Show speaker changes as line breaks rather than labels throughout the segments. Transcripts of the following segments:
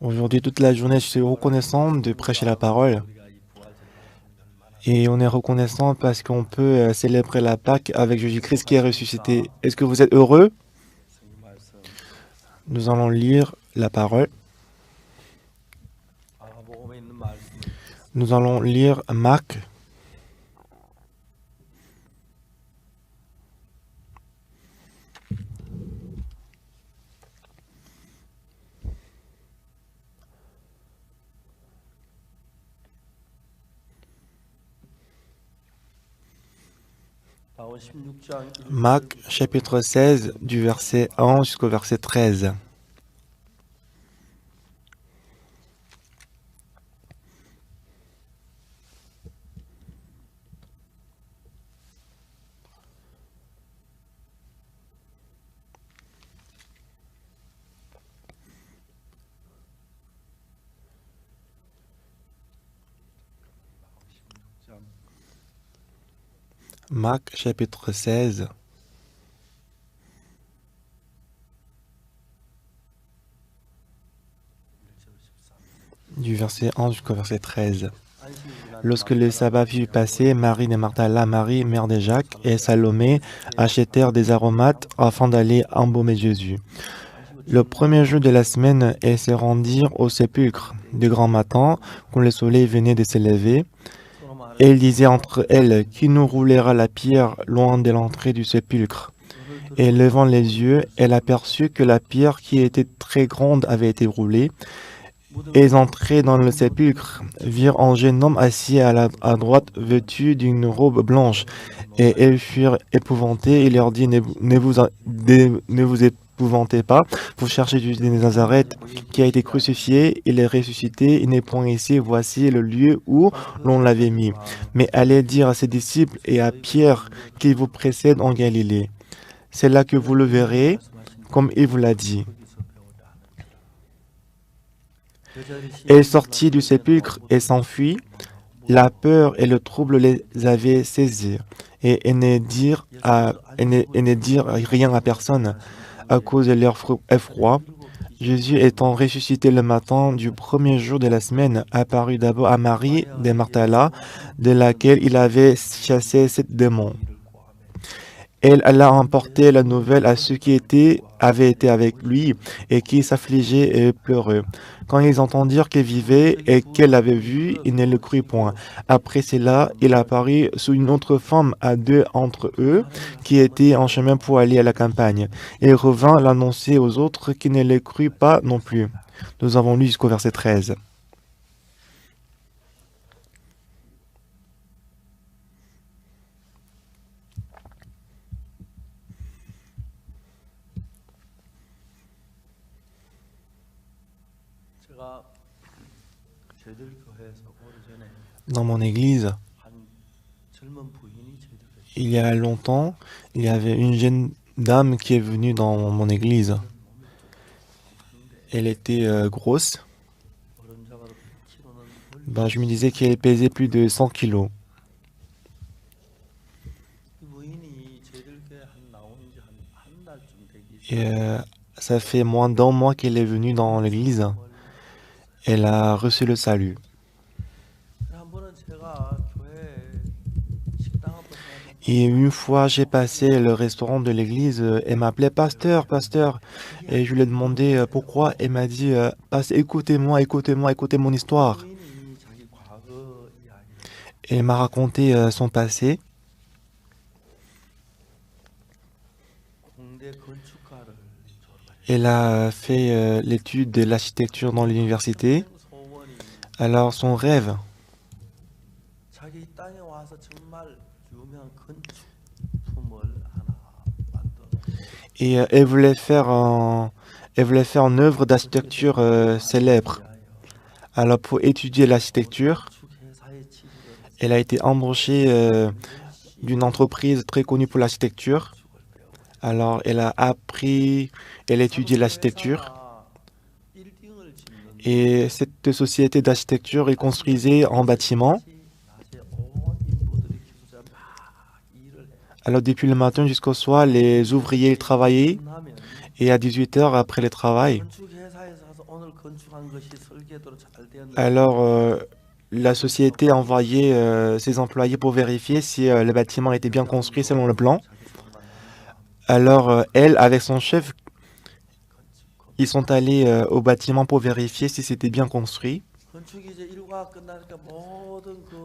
Aujourd'hui, toute la journée, je suis reconnaissant de prêcher la parole. Et on est reconnaissant parce qu'on peut célébrer la Pâque avec Jésus-Christ qui est ressuscité. Est-ce que vous êtes heureux? Nous allons lire la parole. Nous allons lire Marc. Marc chapitre 16 du verset 1 jusqu'au verset 13. Marc chapitre 16 du verset 1 jusqu'au verset 13. Lorsque le sabbat fut passé, Marie de Martha, Marie, mère de Jacques, et Salomé achetèrent des aromates afin d'aller embaumer Jésus. Le premier jour de la semaine, elles se rendirent au sépulcre de grand matin, quand le soleil venait de se lever. Et elles disaient entre elles, qui nous roulera la pierre loin de l'entrée du sépulcre? Et levant les yeux, elle aperçut que la pierre qui était très grande avait été roulée. Elles entraient dans le sépulcre, virent un jeune homme assis à droite, vêtu d'une robe blanche. Et elles furent épouvantées. Il leur dit, ne vous épouvantez pas. Vous cherchez Jésus de Nazareth, qui a été crucifié. Il est ressuscité. Il n'est point ici. Voici le lieu où l'on l'avait mis. Mais allez dire à ses disciples et à Pierre qu'il vous précède en Galilée. C'est là que vous le verrez, comme il vous l'a dit. Elle sortit du sépulcre et s'enfuit. La peur et le trouble les avaient saisis. Et elles ne dirent rien à personne à cause de leur effroi. Jésus étant ressuscité le matin du premier jour de la semaine, apparut d'abord à Marie de Martha, de laquelle il avait chassé 7 démons. Elle alla emporter la nouvelle à ceux qui avaient été avec lui et qui s'affligeaient et pleuraient. Quand ils entendirent qu'elle vivait et qu'elle l'avait vu, ils ne le crurent point. Après cela, il apparut sous une autre forme à 2 entre eux qui étaient en chemin pour aller à la campagne. Il revint l'annoncer aux autres qui ne le crurent pas non plus. Nous avons lu jusqu'au verset 13. Dans mon église, il y a longtemps, il y avait une jeune dame qui est venue dans mon église. Elle était grosse. Je me disais qu'elle pesait plus de 100 kilos. Et, ça fait moins d'un mois qu'elle est venue dans l'église. Elle a reçu le salut. Et une fois, j'ai passé le restaurant de l'église, elle m'appelait pasteur, pasteur. Et je lui ai demandé pourquoi. Elle m'a dit, écoutez-moi, écoutez-moi, écoutez mon histoire. Elle m'a raconté son passé. Elle a fait l'étude de l'architecture dans l'université. Alors son rêve, et elle voulait faire une œuvre d'architecture célèbre. Alors pour étudier l'architecture, elle a été embauchée d'une entreprise très connue pour l'architecture. Alors elle a appris, elle a étudié l'architecture. Et cette société d'architecture est construisée en bâtiment. Alors depuis le matin jusqu'au soir, les ouvriers travaillaient Et à 18 heures après le travail, alors la société a envoyé ses employés pour vérifier si le bâtiment était bien construit selon le plan. Alors elle, avec son chef, ils sont allés au bâtiment pour vérifier si c'était bien construit.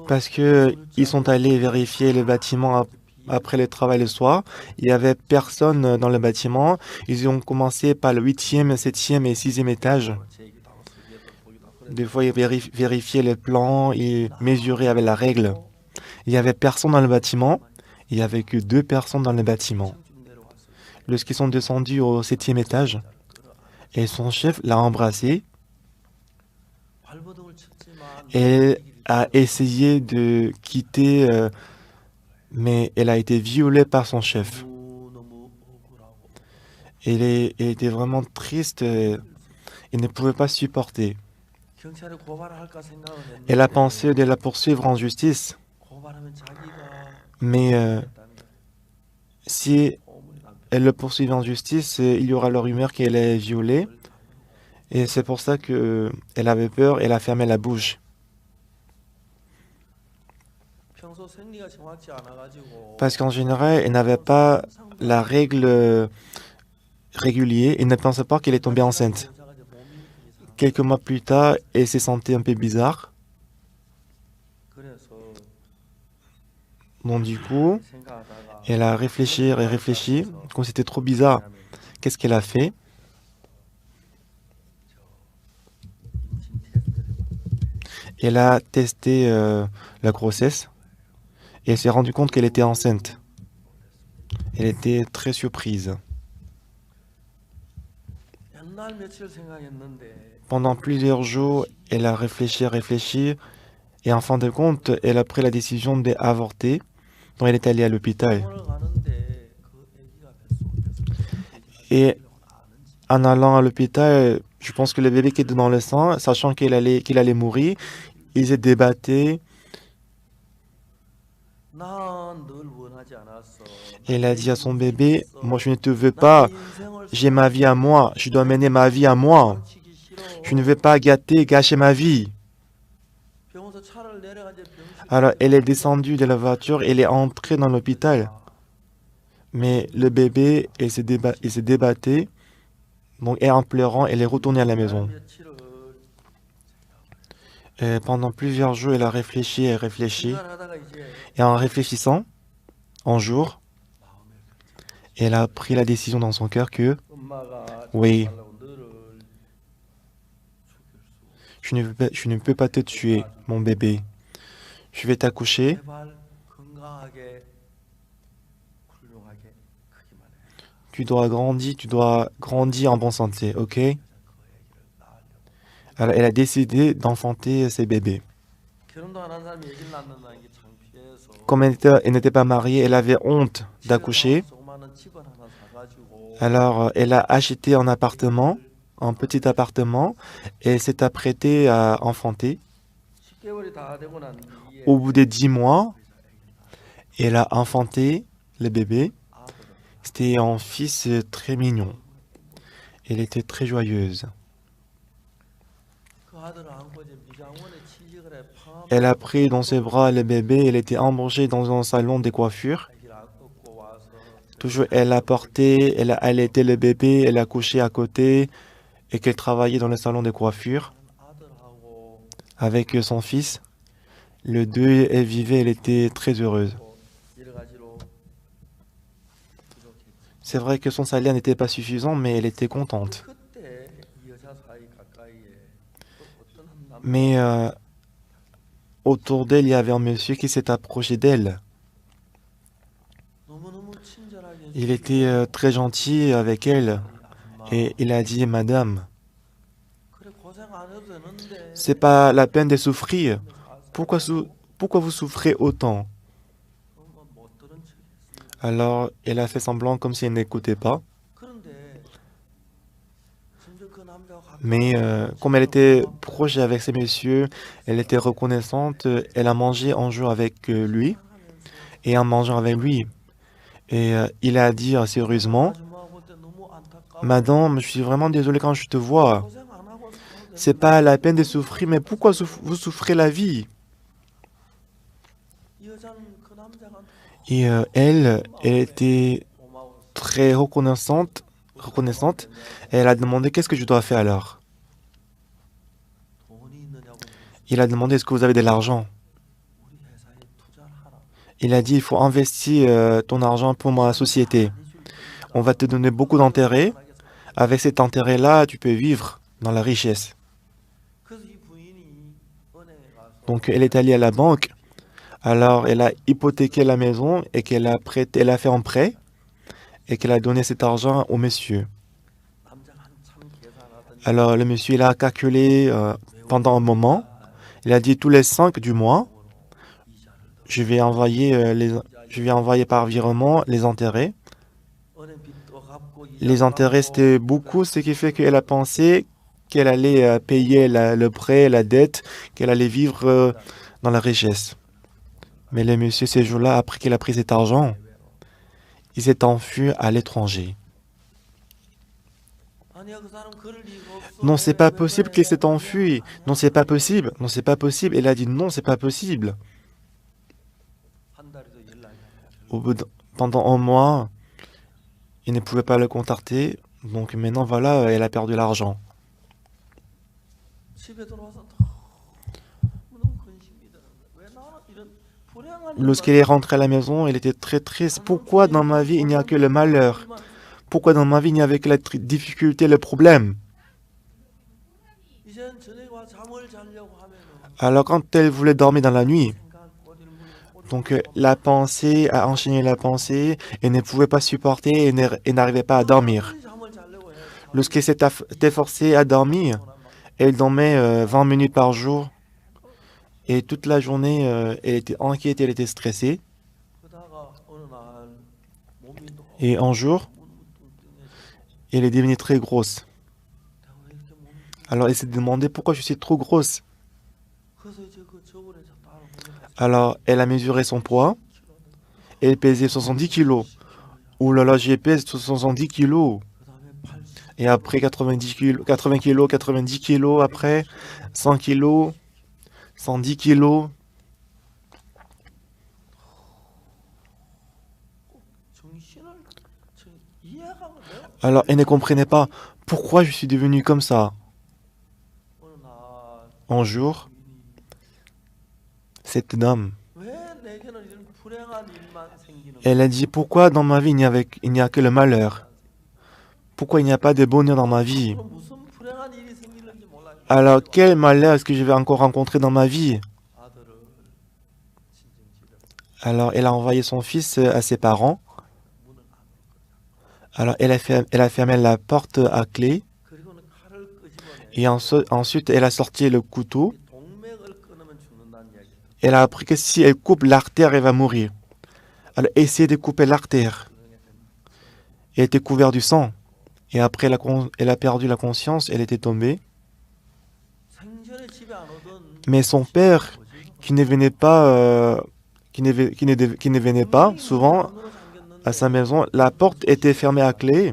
Parce que ils sont allés vérifier le bâtiment après le travail le soir. Il n'y avait personne dans le bâtiment. Ils ont commencé par le 8e, 7e et 6e étage. Des fois, ils vérifiaient les plans, ils mesuraient avec la règle. Il n'y avait personne dans le bâtiment. Il n'y avait que 2 personnes dans le bâtiment. Lorsqu'ils sont descendus au 7e étage, et son chef l'a embrassé et a essayé de quitter, mais elle a été violée par son chef. Elle était vraiment triste et ne pouvait pas supporter. Elle a pensé de la poursuivre en justice, mais si elle le poursuit en justice, il y aura la rumeur qu'elle est violée. Et c'est pour ça qu'elle avait peur, elle a fermé la bouche. Parce qu'en général, elle n'avait pas la règle régulière et ne pensait pas qu'elle est tombée enceinte. Quelques mois plus tard, elle s'est sentie un peu bizarre. Donc du coup, elle a réfléchi et réfléchi, comme c'était trop bizarre. Qu'est-ce qu'elle a fait? Elle a testé la grossesse et elle s'est rendue compte qu'elle était enceinte. Elle était très surprise. Pendant plusieurs jours, elle a réfléchi, et en fin de compte, elle a pris la décision d'avorter. Donc elle est allée à l'hôpital. Et en allant à l'hôpital, je pense que le bébé qui était dans le sang, sachant qu'il allait mourir, il s'est débattu. Elle a dit à son bébé, moi je ne te veux pas, j'ai ma vie à moi, je dois mener ma vie à moi. Je ne veux pas gâcher ma vie. Alors elle est descendue de la voiture, elle est entrée dans l'hôpital. Mais le bébé, il s'est débattu. Donc, et en pleurant, elle est retournée à la maison. Et pendant plusieurs jours, elle a réfléchi et réfléchi. Et en réfléchissant, un jour, elle a pris la décision dans son cœur que, oui, je ne peux pas te tuer, mon bébé. Je vais t'accoucher. Tu dois grandir en bonne santé, ok? Alors, elle a décidé d'enfanter ses bébés. Comme elle n'était pas mariée, elle avait honte d'accoucher. Alors, elle a acheté un petit appartement, et s'est apprêtée à enfanter. Au bout de 10 mois, elle a enfanté le bébé. C'était un fils très mignon. Elle était très joyeuse. Elle a pris dans ses bras le bébé. Elle était embauchée dans un salon de coiffure. Toujours, elle a porté, elle a allaité le bébé, elle a couché à côté et qu'elle travaillait dans le salon de coiffure avec son fils. Les deux, elle vivait, elle était très heureuse. C'est vrai que son salaire n'était pas suffisant, mais elle était contente. Mais autour d'elle, il y avait un monsieur qui s'est approché d'elle. Il était très gentil avec elle et il a dit, Madame, c'est pas la peine de souffrir. Pourquoi vous souffrez autant? Alors, elle a fait semblant comme si elle n'écoutait pas. Mais comme elle était proche avec ces messieurs, elle était reconnaissante. Elle a mangé un jour avec lui. Et en mangeant avec lui, et il a dit sérieusement, Madame, je suis vraiment désolé quand je te vois. C'est pas la peine de souffrir, mais pourquoi vous souffrez la vie? Et elle était très reconnaissante. Et elle a demandé qu'est-ce que je dois faire alors. Il a demandé est-ce que vous avez de l'argent. Il a dit il faut investir ton argent pour ma société. On va te donner beaucoup d'intérêts. Avec cet intérêt-là, tu peux vivre dans la richesse. Donc elle est allée à la banque. Alors elle a hypothéqué la maison et elle a fait un prêt et qu'elle a donné cet argent au monsieur. Alors le monsieur il a calculé pendant un moment. Il a dit tous les 5 du mois, je vais envoyer par virement les intérêts. Les intérêts c'était beaucoup, ce qui fait qu'elle a pensé qu'elle allait payer le prêt, la dette, qu'elle allait vivre dans la richesse. Mais le monsieur, ces jours-là, après qu'il a pris cet argent, il s'est enfui à l'étranger. Non, c'est pas possible qu'il s'est enfui. Non, c'est pas possible. Non, c'est pas possible. Elle a dit non, c'est pas possible. Pendant un mois, il ne pouvait pas le contacter. Donc maintenant, voilà, elle a perdu l'argent. Lorsqu'elle est rentrée à la maison, elle était très triste. Pourquoi dans ma vie il n'y a que le malheur? Pourquoi dans ma vie il n'y avait que la difficulté, le problème? Alors quand elle voulait dormir dans la nuit, donc la pensée a enchaîné la pensée et ne pouvait pas supporter et n'arrivait pas à dormir. Lorsqu'elle s'était forcée à dormir, elle dormait 20 minutes par jour et toute la journée elle était inquiète, elle était stressée. Et un jour, elle est devenue très grosse. Alors elle s'est demandé pourquoi je suis trop grosse. Alors elle a mesuré son poids. Elle pesait 70 kilos. Ouh là là, j'ai pesé 70 kilos. Et après 90 kilos, 80 kilos, 90 kilos, après 100 kilos, 110 kilos. Alors elle ne comprenait pas pourquoi je suis devenu comme ça. Un jour, cette dame, elle a dit pourquoi dans ma vie il n'y a que le malheur? Pourquoi il n'y a pas de bonheur dans ma vie? Alors quel malheur est-ce que je vais encore rencontrer dans ma vie? Alors elle a envoyé son fils à ses parents. Alors elle a fermé la porte à clé. Et ensuite elle a sorti le couteau. Elle a appris que si elle coupe l'artère, elle va mourir. Elle a essayé de couper l'artère. Elle était couverte du sang. Et après, elle a perdu la conscience, elle était tombée. Mais son père, qui ne venait pas, qui ne venait pas souvent à sa maison, la porte était fermée à clé.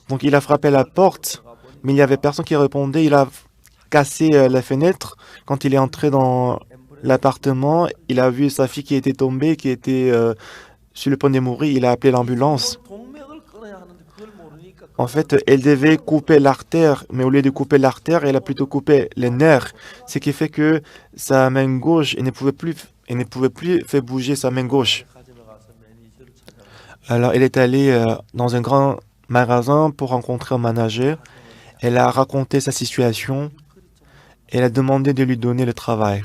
Donc il a frappé la porte, mais il n'y avait personne qui répondait. Il a cassé la fenêtre. Quand il est entré dans l'appartement, il a vu sa fille qui était tombée, qui était sur le point de mourir. Il a appelé l'ambulance. En fait, elle devait couper l'artère, mais au lieu de couper l'artère, elle a plutôt coupé les nerfs, ce qui fait que sa main gauche, elle ne pouvait plus faire bouger sa main gauche. Alors, elle est allée dans un grand magasin pour rencontrer un manager. Elle a raconté sa situation. Elle a demandé de lui donner le travail.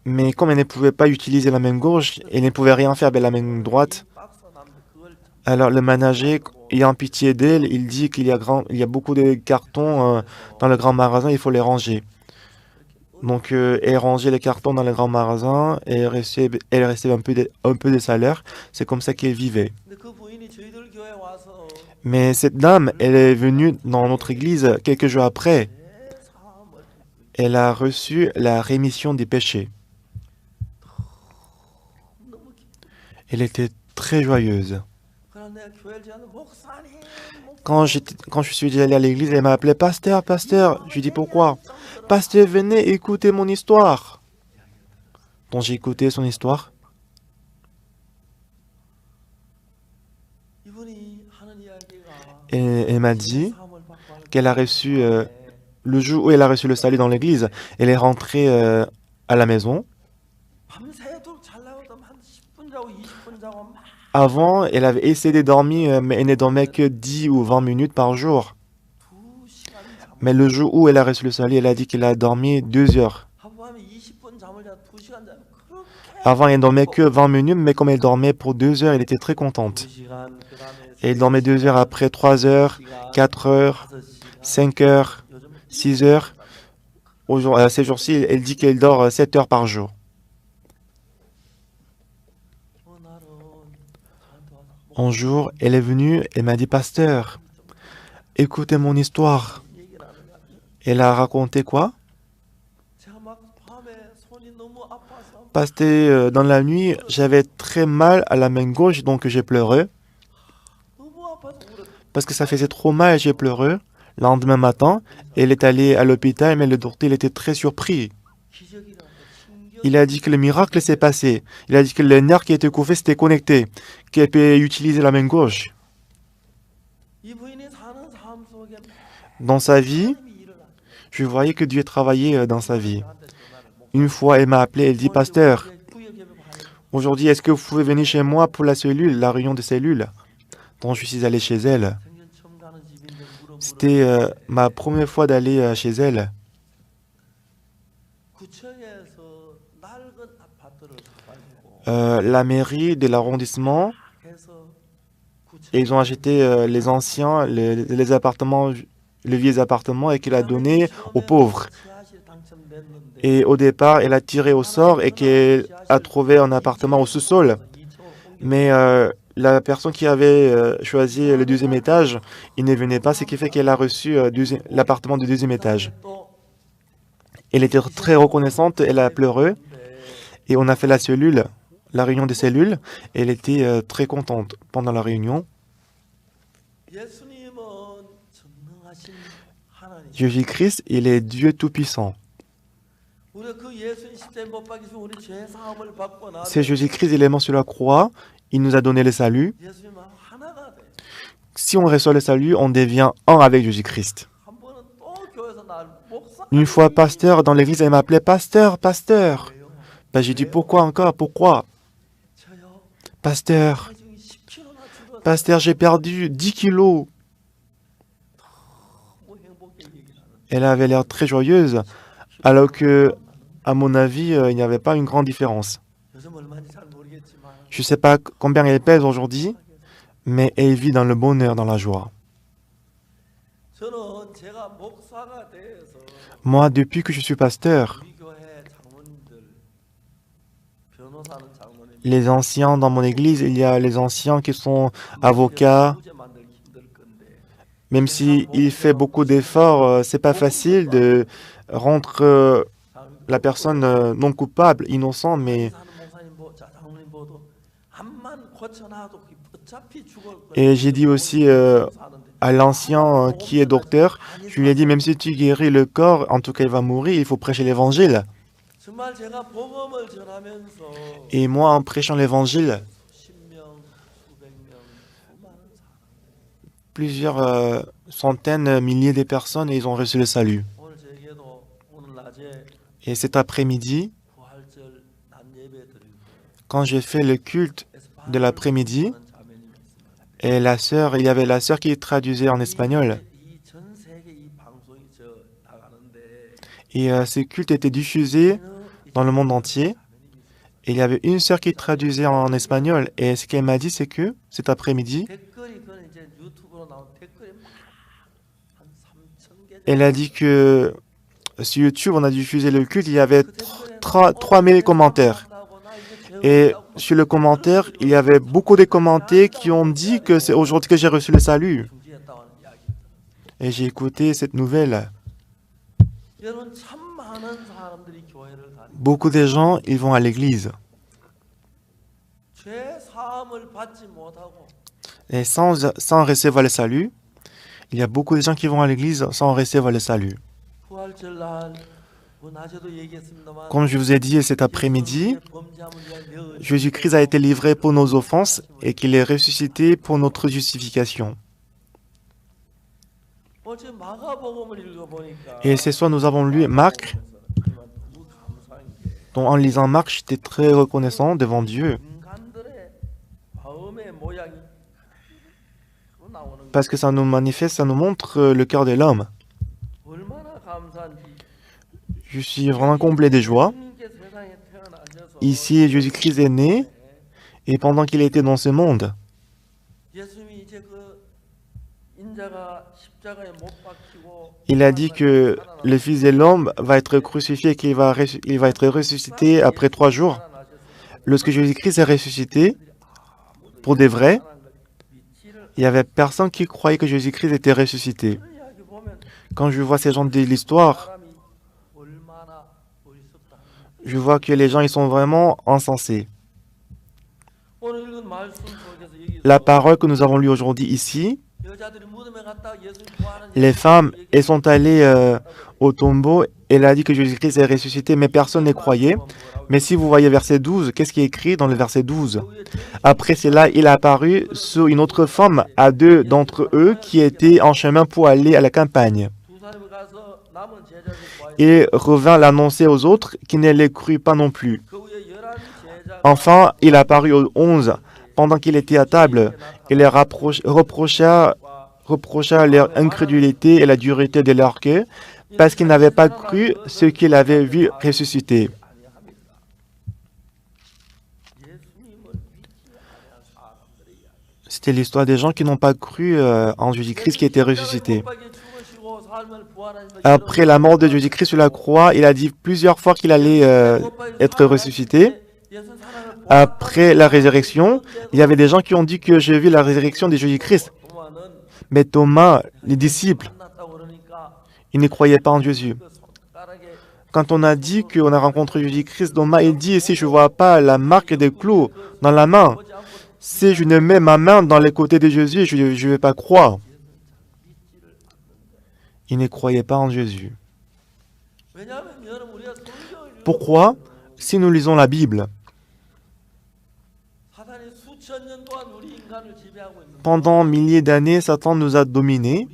Mais comme elle ne pouvait pas utiliser la main gauche, elle ne pouvait rien faire avec la main droite. Alors le manager, ayant pitié d'elle, il dit qu'il y a beaucoup de cartons dans le grand magasin, il faut les ranger. Donc elle rangeait les cartons dans le grand magasin et elle recevait un peu de salaire. C'est comme ça qu'elle vivait. Mais cette dame, elle est venue dans notre église quelques jours après. Elle a reçu la rémission des péchés. Elle était très joyeuse. Quand je suis allé à l'église, elle m'a appelé pasteur, pasteur. Je lui dis pourquoi? Pasteur, venez écouter mon histoire. Donc j'ai écouté son histoire. Et elle m'a dit qu'elle a reçu, le jour où elle a reçu le salut dans l'église, elle est rentrée à la maison. Avant, elle avait essayé de dormir, mais elle ne dormait que 10 ou 20 minutes par jour. Mais le jour où elle a reçu le salut, elle a dit qu'elle a dormi 2 heures. Avant, elle ne dormait que 20 minutes, mais comme elle dormait pour 2 heures, elle était très contente. Et elle dormait 2 heures après 3 heures, 4 heures, 5 heures, 6 heures. Ces jours-ci, elle dit qu'elle dort 7 heures par jour. Un jour, elle est venue et m'a dit, pasteur, écoutez mon histoire. Elle a raconté quoi? Pasteur, dans la nuit, j'avais très mal à la main gauche, donc j'ai pleuré. Parce que ça faisait trop mal, j'ai pleuré. Le lendemain matin, elle est allée à l'hôpital, mais le docteur il était très surpris. Il a dit que le miracle s'est passé. Il a dit que le nerf qui était coupé s'était connecté, qu'elle peut utiliser la main gauche. Dans sa vie, je voyais que Dieu travaillait dans sa vie. Une fois, elle m'a appelé, elle dit, pasteur, aujourd'hui, est-ce que vous pouvez venir chez moi pour la cellule, la réunion de cellules? Donc, je suis allé chez elle. C'était ma première fois d'aller chez elle. La mairie de l'arrondissement, ils ont acheté les anciens, les appartements, les vieux appartements et qu'il a donné aux pauvres. Et au départ, elle a tiré au sort et qu'elle a trouvé un appartement au sous-sol. Mais la personne qui avait choisi le deuxième étage, il ne venait pas, ce qui fait qu'elle a reçu l'appartement du deuxième étage. Elle était très reconnaissante, elle a pleuré et on a fait la réunion des cellules. Elle était très contente pendant la réunion. Jésus-Christ, il est Dieu Tout-Puissant. C'est Jésus-Christ, il est mort sur la croix, il nous a donné le salut. Si on reçoit le salut, on devient un avec Jésus-Christ. Une fois, pasteur, dans l'église, elle m'appelait pasteur, pasteur. Ben, j'ai dit, pourquoi encore, pourquoi? Pasteur, pasteur, j'ai perdu 10 kilos. Elle avait l'air très joyeuse, alors que, à mon avis, il n'y avait pas une grande différence. Je ne sais pas combien elle pèse aujourd'hui, mais elle vit dans le bonheur, dans la joie. Moi, depuis que je suis pasteur, les anciens dans mon église, il y a les anciens qui sont avocats. Même s'il fait beaucoup d'efforts, c'est pas facile de rendre la personne non coupable, innocent, mais... Et j'ai dit aussi à l'ancien qui est docteur, je lui ai dit, même si tu guéris le corps, en tout cas il va mourir, il faut prêcher l'évangile. Et moi, en prêchant l'évangile, plusieurs centaines, milliers de personnes, ils ont reçu le salut. Et cet après-midi, quand j'ai fait le culte de l'après-midi, et il y avait la sœur qui traduisait en espagnol. Et ce culte était diffusé dans le monde entier. Et il y avait une sœur qui traduisait en espagnol. Et ce qu'elle m'a dit, c'est que cet après-midi, elle a dit que sur YouTube, on a diffusé le culte, il y avait 3000 commentaires. Et sur le commentaire, il y avait beaucoup de commentaires qui ont dit que c'est aujourd'hui que j'ai reçu le salut. Et j'ai écouté cette nouvelle. Beaucoup de gens, ils vont à l'église. Et sans recevoir le salut, il y a beaucoup de gens qui vont à l'église sans recevoir le salut. Comme je vous ai dit cet après-midi, Jésus-Christ a été livré pour nos offenses et qu'il est ressuscité pour notre justification. Et ce soir, nous avons lu Marc. Donc, en lisant Marc, j'étais très reconnaissant devant Dieu. Parce que ça nous manifeste, ça nous montre le cœur de l'homme. Je suis vraiment comblé de joie. Ici, Jésus-Christ est né, et pendant qu'il était dans ce monde, il a dit que le Fils de l'homme va être crucifié et qu'il va être ressuscité après 3 jours. Lorsque Jésus-Christ est ressuscité, pour des vrais, il n'y avait personne qui croyait que Jésus-Christ était ressuscité. Quand je vois ces gens de l'histoire, je vois que les gens ils sont vraiment insensés. La parole que nous avons lue aujourd'hui ici, les femmes, elles sont allées au tombeau et elle a dit que Jésus-Christ est ressuscité, mais personne ne croyait. Mais si vous voyez verset 12, qu'est-ce qui est écrit dans le verset 12? Après cela, il est apparu sur une autre femme à 2 d'entre eux qui étaient en chemin pour aller à la campagne. Il revint l'annoncer aux autres qui ne les crurent pas non plus. Enfin, il apparut aux 11 pendant qu'il était à table. Il leur reprocha leur incrédulité et la dureté de leur cœur parce qu'ils n'avaient pas cru ce qu'ils avaient vu ressusciter. C'était l'histoire des gens qui n'ont pas cru en Jésus-Christ qui était ressuscité. Après la mort de Jésus-Christ sur la croix, il a dit plusieurs fois qu'il allait être ressuscité. Après la résurrection, il y avait des gens qui ont dit que j'ai vu la résurrection de Jésus-Christ. Mais Thomas, les disciples, ils ne croyaient pas en Jésus. Quand on a dit qu'on a rencontré Jésus-Christ, Thomas, il dit, si je ne vois pas la marque des clous dans la main, si je ne mets ma main dans les côtés de Jésus, je ne vais pas croire. Ils ne croyaient pas en Jésus. Pourquoi? Si nous lisons la Bible, pendant milliers d'années, Satan nous a dominés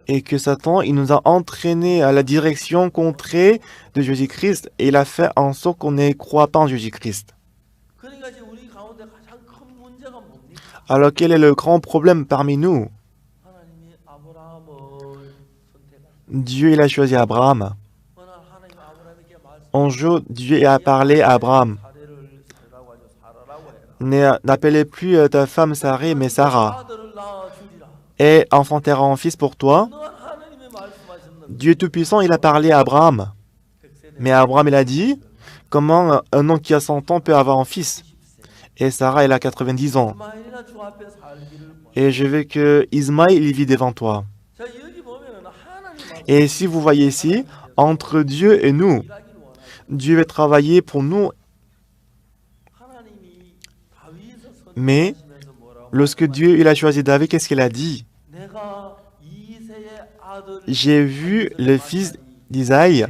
et que Satan, il nous a entraînés à la direction contraire de Jésus-Christ et il a fait en sorte qu'on ne croit pas en Jésus-Christ. Alors quel est le grand problème parmi nous? Dieu, il a choisi Abraham. Un jour, Dieu a parlé à Abraham. N'appelez plus ta femme Sarah, mais Sarah. Et enfantera un fils pour toi. Dieu Tout-Puissant, il a parlé à Abraham. Mais Abraham, il a dit, comment un homme qui a 100 ans peut avoir un fils? Et Sarah, elle a 90 ans. Et je veux que Ismaël, il vit devant toi. Et si vous voyez ici, entre Dieu et nous, Dieu veut travailler pour nous. Mais lorsque Dieu il a choisi David, qu'est-ce qu'il a dit? J'ai vu le fils d'Isaïe.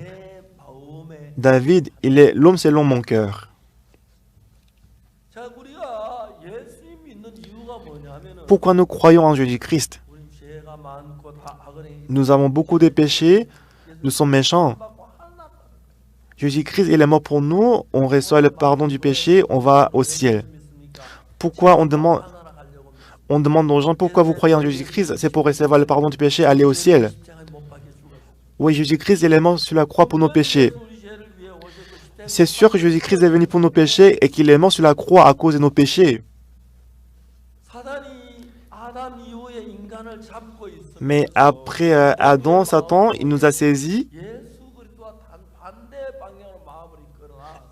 David, il est l'homme selon mon cœur. Pourquoi nous croyons en Jésus-Christ? Nous avons beaucoup de péchés, nous sommes méchants. Jésus-Christ, il est mort pour nous, on reçoit le pardon du péché, on va au ciel. Pourquoi on demande aux gens, pourquoi vous croyez en Jésus-Christ? C'est pour recevoir le pardon du péché, aller au ciel. Oui, Jésus-Christ, il est mort sur la croix pour nos péchés. C'est sûr que Jésus-Christ est venu pour nos péchés et qu'il est mort sur la croix à cause de nos péchés. Mais après Adam, Satan, il nous a saisis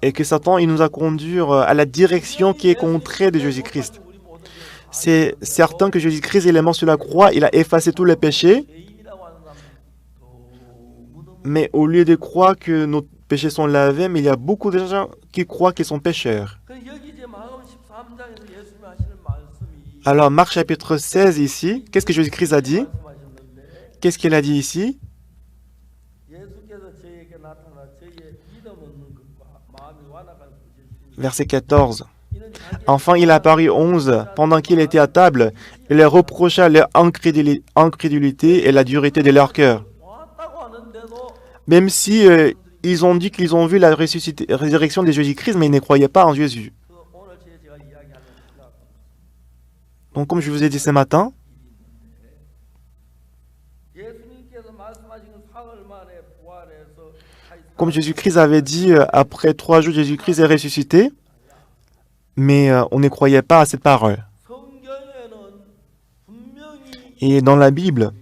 et que Satan, il nous a conduits à la direction qui est contraire de Jésus-Christ. C'est certain que Jésus-Christ, il est mort sur la croix, il a effacé tous les péchés, mais au lieu de croire que nos péchés sont lavés, mais il y a beaucoup de gens qui croient qu'ils sont pécheurs. Alors, Marc chapitre 16 ici, qu'est-ce que Jésus-Christ a dit? Qu'est-ce qu'il a dit ici? Verset 14. Enfin, il apparut 11 pendant qu'il était à table. Il leur reprocha leur incrédulité et la dureté de leur cœur. Même si ils ont dit qu'ils ont vu la résurrection de Jésus-Christ, mais ils ne croyaient pas en Jésus. Donc, comme je vous ai dit ce matin, comme Jésus-Christ avait dit, après 3 jours, Jésus-Christ est ressuscité, mais on ne croyait pas à cette parole. Et dans la Bible,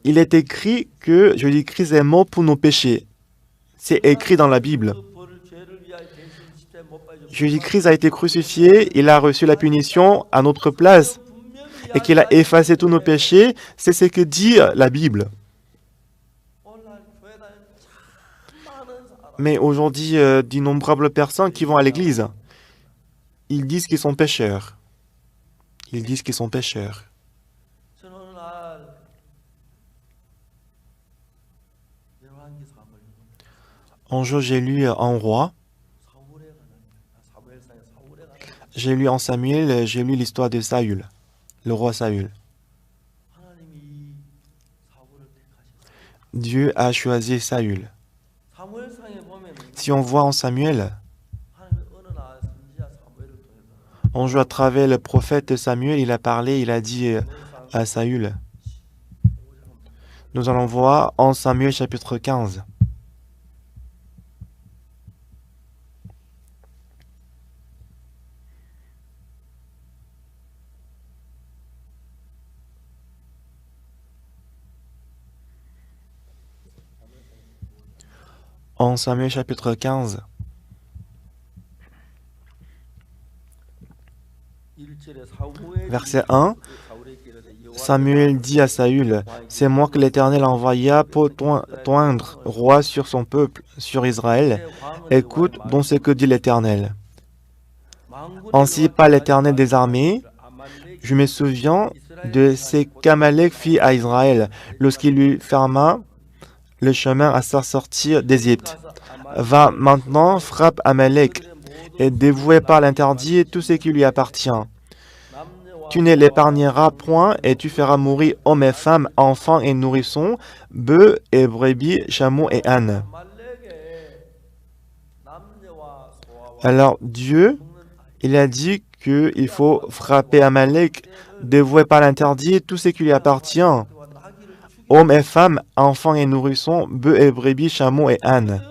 il est écrit que Jésus-Christ est mort pour nos péchés. C'est écrit dans la Bible. Jésus-Christ a été crucifié, il a reçu la punition à notre place et qu'il a effacé tous nos péchés. C'est ce que dit la Bible. Mais aujourd'hui, d'innombrables personnes qui vont à l'église, ils disent qu'ils sont pécheurs. Ils disent qu'ils sont pécheurs. Un jour, j'ai lu en roi, j'ai lu en Samuel, j'ai lu l'histoire de Saül, le roi Saül. Dieu a choisi Saül. Si on voit en Samuel, on joue à travers le prophète Samuel, il a parlé, il a dit à Saül. Nous allons voir en Samuel chapitre 15. En Samuel chapitre 15, verset 1, Samuel dit à Saül, « C'est moi que l'Éternel envoya pour t'oindre roi sur son peuple, sur Israël. Écoute donc ce que dit l'Éternel. Ainsi par l'Éternel des armées, je me souviens de ce qu'Amalek fit à Israël lorsqu'il lui ferma le chemin à sa sortie d'Égypte. Va maintenant, frappe Amalek et dévoué par l'interdit tout ce qui lui appartient. Tu ne l'épargneras point et tu feras mourir hommes et femmes, enfants et nourrissons, bœufs et brebis, chameaux et ânes. » Alors Dieu, il a dit qu'il faut frapper Amalek, dévoué par l'interdit tout ce qui lui appartient. Hommes et femmes, enfants et nourrissons, bœufs et brebis, chameaux et ânes.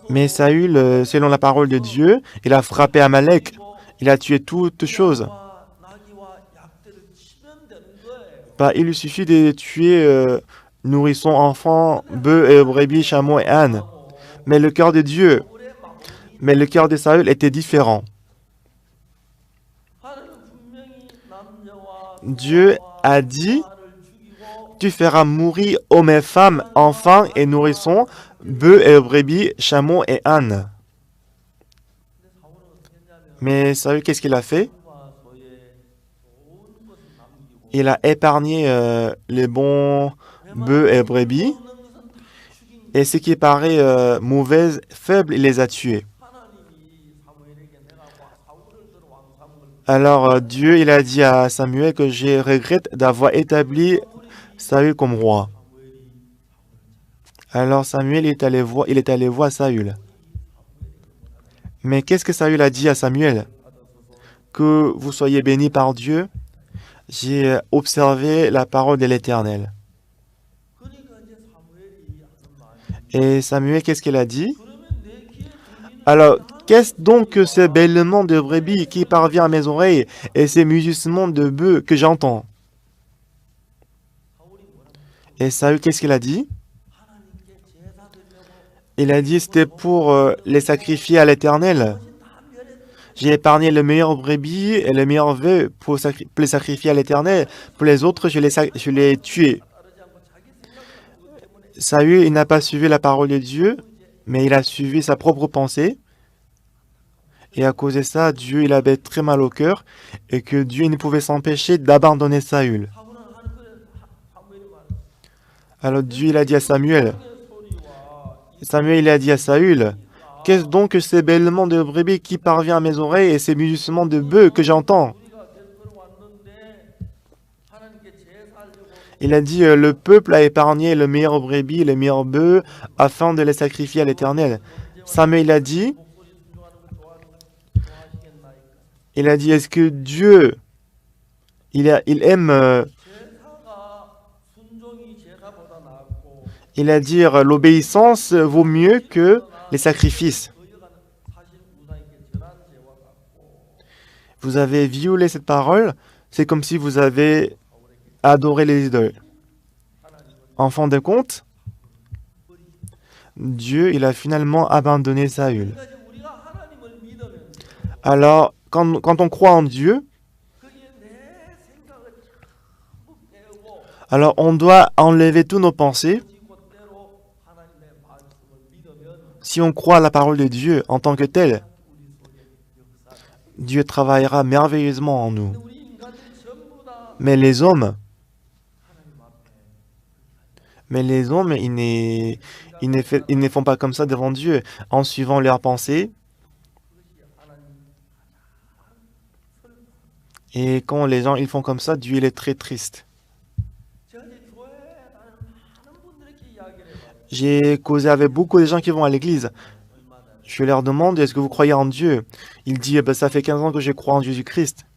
Mais Saül, selon la parole de Dieu, il a frappé Amalek. Il a tué toutes choses. Il lui suffit de tuer nourrissons, enfants, bœufs et brebis, chameaux et ânes. Mais le cœur de Dieu, mais le cœur de Saül était différent. Dieu a dit, tu feras mourir hommes et femmes, enfants et nourrissons, bœufs et brebis, chameaux et ânes. Mais Saül, qu'est-ce qu'il a fait? Il a épargné les bons bœufs et brebis, et ce qui paraît mauvais, faible, il les a tués. Alors Dieu, il a dit à Samuel que je regrette d'avoir établi Saül comme roi. Alors Samuel il est allé voir Saül. Mais qu'est-ce que Saül a dit à Samuel? Que vous soyez bénis par Dieu. J'ai observé la parole de l'Éternel. Et Samuel, qu'est-ce qu'il a dit? Alors, qu'est-ce donc que ce bêlement de brebis qui parvient à mes oreilles et ces mugissements de bœufs que j'entends? Et Saül, qu'est-ce qu'il a dit? Il a dit c'était pour les sacrifier à l'Éternel. J'ai épargné le meilleur brebis et le meilleur vœu pour les sacrifier à l'Éternel. Pour les autres, je les ai tués. Saül, il n'a pas suivi la parole de Dieu, mais il a suivi sa propre pensée. Et à cause de ça, Dieu, il avait très mal au cœur et que Dieu ne pouvait s'empêcher d'abandonner Saül. Alors Dieu, il a dit à Samuel, il a dit à Saül, qu'est-ce donc que ces bêlements de brebis qui parvient à mes oreilles et ces mugissements de bœufs que j'entends? Il a dit, le peuple a épargné le meilleur brebis et le meilleur bœuf afin de les sacrifier à l'Éternel. Samuel il a dit, est-ce que Dieu, il aime, il a dit, l'obéissance vaut mieux que les sacrifices. Vous avez violé cette parole, c'est comme si vous avez adoré les idoles. En fin de compte, Dieu, il a finalement abandonné Saül. Alors, quand on croit en Dieu, alors on doit enlever tous nos pensées. Si on croit à la parole de Dieu en tant que telle, Dieu travaillera merveilleusement en nous. Mais les hommes, ils ne font pas comme ça devant Dieu, en suivant leurs pensées. Et quand les gens ils font comme ça, Dieu il est très triste. J'ai causé avec beaucoup de gens qui vont à l'église. Je leur demande, est-ce que vous croyez en Dieu? Il dit, ça fait 15 ans que je crois en Jésus-Christ.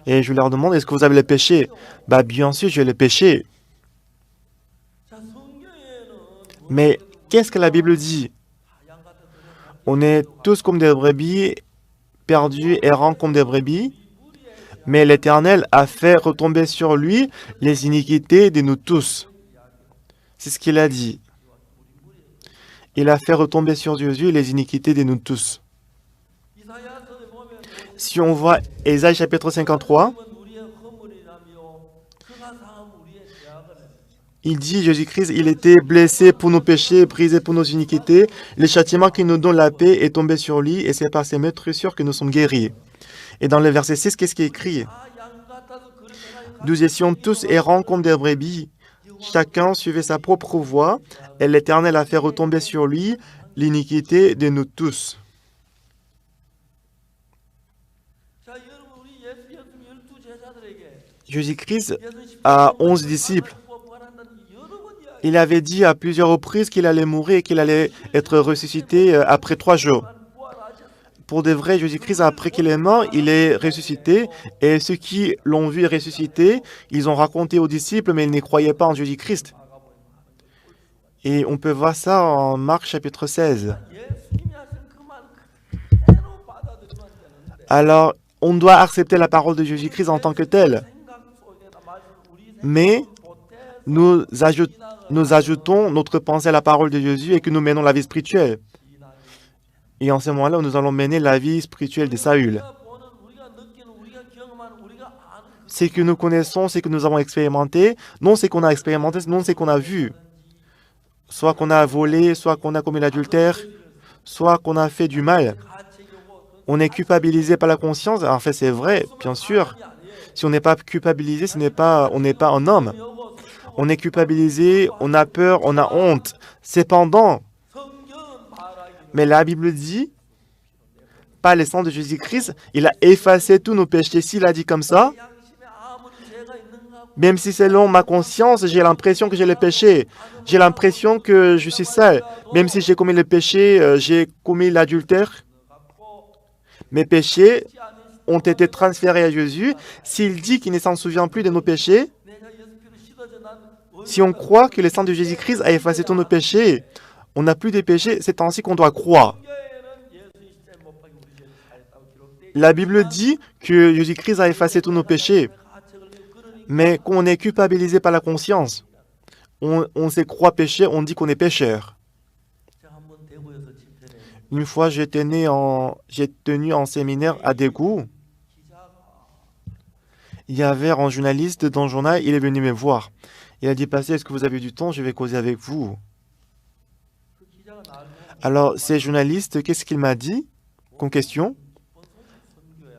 Et je leur demande, est-ce que vous avez le péché? Bien sûr, j'ai le péché. Mais qu'est-ce que la Bible dit? On est tous comme des brebis, perdus, errants comme des brebis. Mais l'Éternel a fait retomber sur lui les iniquités de nous tous. C'est ce qu'il a dit. Il a fait retomber sur Jésus les iniquités de nous tous. Si on voit Ésaïe chapitre 53, il dit, Jésus-Christ, il était blessé pour nos péchés, brisé pour nos iniquités. Le châtiment qui nous donne la paix est tombé sur lui et c'est par ses meurtrissures que nous sommes guéris. Et dans le verset 6, qu'est-ce qui est écrit? Nous étions tous errants comme des brebis. Chacun suivait sa propre voie et l'Éternel a fait retomber sur lui l'iniquité de nous tous. Jésus-Christ a 11 disciples. Il avait dit à plusieurs reprises qu'il allait mourir et qu'il allait être ressuscité après 3 jours. Pour de vrai, Jésus-Christ, après qu'il est mort, il est ressuscité. Et ceux qui l'ont vu ressusciter, ils ont raconté aux disciples, mais ils ne croyaient pas en Jésus-Christ. Et on peut voir ça en Marc chapitre 16. Alors, on doit accepter la parole de Jésus-Christ en tant que telle. Mais nous ajoutons notre pensée à la parole de Jésus et que nous menons la vie spirituelle. Et en ce moment-là, nous allons mener la vie spirituelle de Saül. Ce que nous connaissons, ce que nous avons expérimenté, non ce qu'on a expérimenté, non ce qu'on a vu. Soit qu'on a volé, soit qu'on a commis l'adultère, soit qu'on a fait du mal. On est culpabilisé par la conscience. En fait, c'est vrai, bien sûr. Si on n'est pas culpabilisé, on n'est pas un homme. On est culpabilisé, on a peur, on a honte. Cependant, mais la Bible dit, par le sang de Jésus-Christ, il a effacé tous nos péchés. S'il a dit comme ça, même si selon ma conscience, j'ai l'impression que j'ai le péché, j'ai l'impression que je suis sale, même si j'ai commis le péché, j'ai commis l'adultère, mes péchés ont été transférés à Jésus. S'il dit qu'il ne s'en souvient plus de nos péchés, si on croit que le sang de Jésus-Christ a effacé tous nos péchés, on n'a plus de péchés, c'est ainsi qu'on doit croire. La Bible dit que Jésus-Christ a effacé tous nos péchés, mais quand on est culpabilisé par la conscience, on se croit péché, on dit qu'on est pécheur. Une fois, j'ai tenu en séminaire à Daegu. Il y avait un journaliste dans le journal, il est venu me voir. Il a dit, Pasteur, est-ce que vous avez du temps? Je vais causer avec vous. Alors, ce journaliste, qu'est-ce qu'il m'a dit? comme question.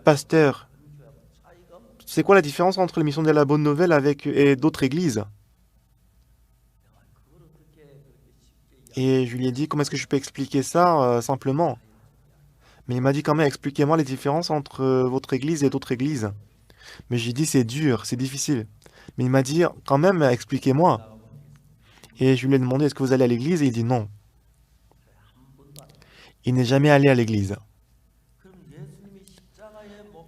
Pasteur, c'est quoi la différence entre l'émission de la Bonne Nouvelle et d'autres églises? Et je lui ai dit, comment est-ce que je peux expliquer ça simplement? Mais il m'a dit quand même, expliquez-moi les différences entre votre église et d'autres églises. Mais j'ai dit, c'est dur, c'est difficile. Mais il m'a dit, quand même, expliquez-moi. Et je lui ai demandé, est-ce que vous allez à l'église? Et il dit non. Il n'est jamais allé à l'église.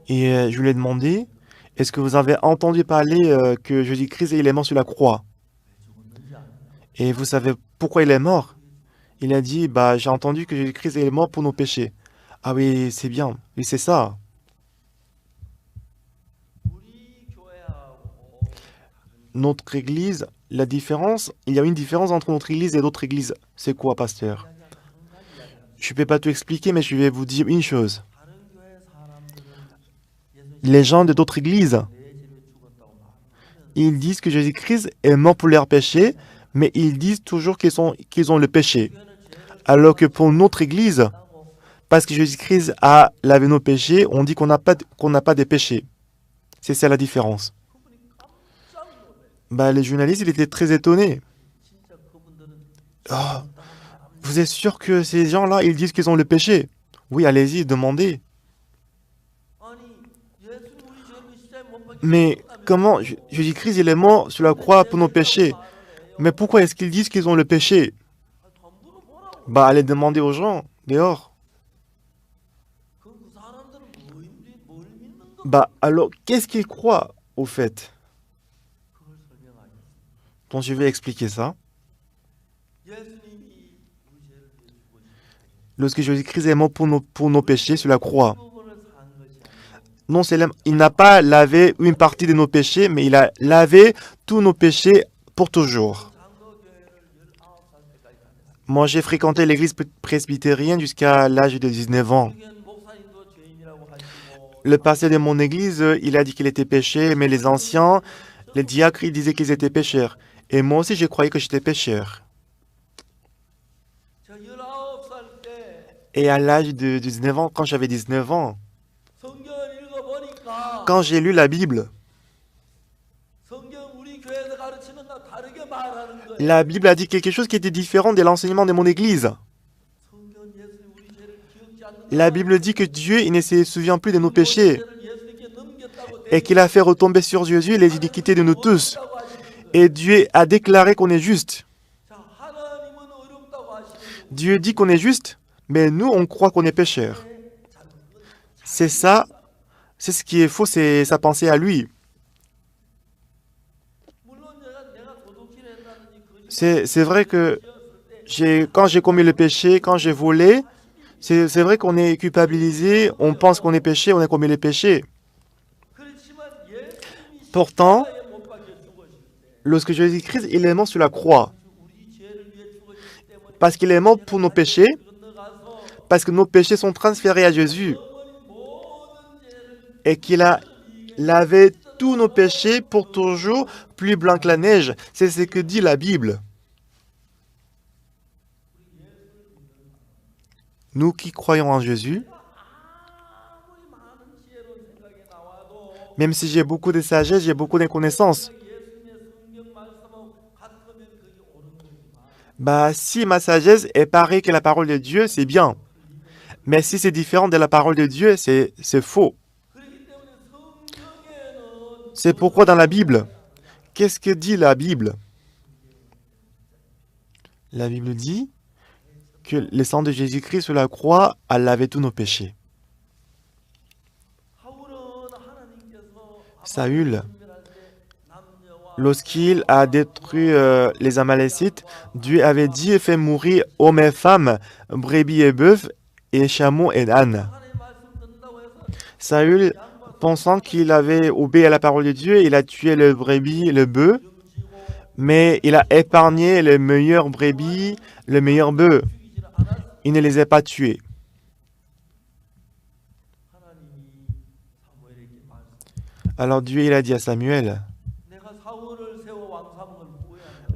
Et je lui ai demandé, est-ce que vous avez entendu parler que Jésus-Christ il est mort sur la croix? Et vous savez pourquoi il est mort? Il a dit, bah, j'ai entendu que Jésus-Christ est mort pour nos péchés. Ah oui, c'est bien. Oui, c'est ça. Notre église, la différence, il y a une différence entre notre église et d'autres églises. C'est quoi, pasteur? Je ne peux pas tout expliquer, mais je vais vous dire une chose. Les gens de d'autres églises, ils disent que Jésus-Christ est mort pour leurs péchés, mais ils disent toujours qu'ils ont le péché. Alors que pour notre église, parce que Jésus-Christ a lavé nos péchés, on dit qu'on n'a pas de péchés. C'est ça la différence. Bah, les journalistes, ils étaient très étonnés. Oh, vous êtes sûr que ces gens-là, ils disent qu'ils ont le péché? Oui, allez-y, demandez. Mais comment Jésus-Christ, il est mort sur la croix pour nos péchés? Mais pourquoi est-ce qu'ils disent qu'ils ont le péché? Bah, allez demander aux gens, dehors. Bah, alors, qu'est-ce qu'ils croient, au fait? Donc, je vais expliquer ça. Lorsque Jésus-Christ est mort pour nos péchés sur la croix, non seulement il n'a pas lavé une partie de nos péchés, mais il a lavé tous nos péchés pour toujours. Moi, j'ai fréquenté l'église presbytérienne jusqu'à l'âge de 19 ans. Le pasteur de mon église, il a dit qu'il était péché, mais les anciens, les diacres, ils disaient qu'ils étaient pécheurs. Et moi aussi, je croyais que j'étais pécheur. Et à l'âge de 19 ans, quand j'avais 19 ans, quand j'ai lu la Bible a dit quelque chose qui était différent de l'enseignement de mon église. La Bible dit que Dieu il ne se souvient plus de nos péchés et qu'il a fait retomber sur Jésus les iniquités de nous tous. Et Dieu a déclaré qu'on est juste. Dieu dit qu'on est juste, mais nous, on croit qu'on est pécheur. C'est ça, c'est ce qui est faux, c'est sa pensée à lui. C'est vrai que quand j'ai commis le péché, quand j'ai volé, c'est vrai qu'on est culpabilisé, on pense qu'on est péché, on a commis le péché. Pourtant, lorsque Jésus-Christ, il est mort sur la croix, parce qu'il est mort pour nos péchés, parce que nos péchés sont transférés à Jésus, et qu'il a lavé tous nos péchés pour toujours, plus blanc que la neige. C'est ce que dit la Bible. Nous qui croyons en Jésus, même si j'ai beaucoup de sagesse, j'ai beaucoup de connaissances, bah, si ma sagesse est pareille que la parole de Dieu, c'est bien. Mais si c'est différent de la parole de Dieu, c'est faux. C'est pourquoi dans la Bible, qu'est-ce que dit la Bible? La Bible dit que le sang de Jésus-Christ sur la croix a lavé tous nos péchés. Saül, lorsqu'il a détruit les Amalécites, Dieu avait dit « Fais mourir hommes et femmes, brebis et bœufs, et chameaux et ânes. » Saül, pensant qu'il avait obéi à la parole de Dieu, il a tué le brebis, le bœuf, mais il a épargné le meilleur brebis, le meilleur bœuf. Il ne les a pas tués. Alors Dieu il a dit à Samuel,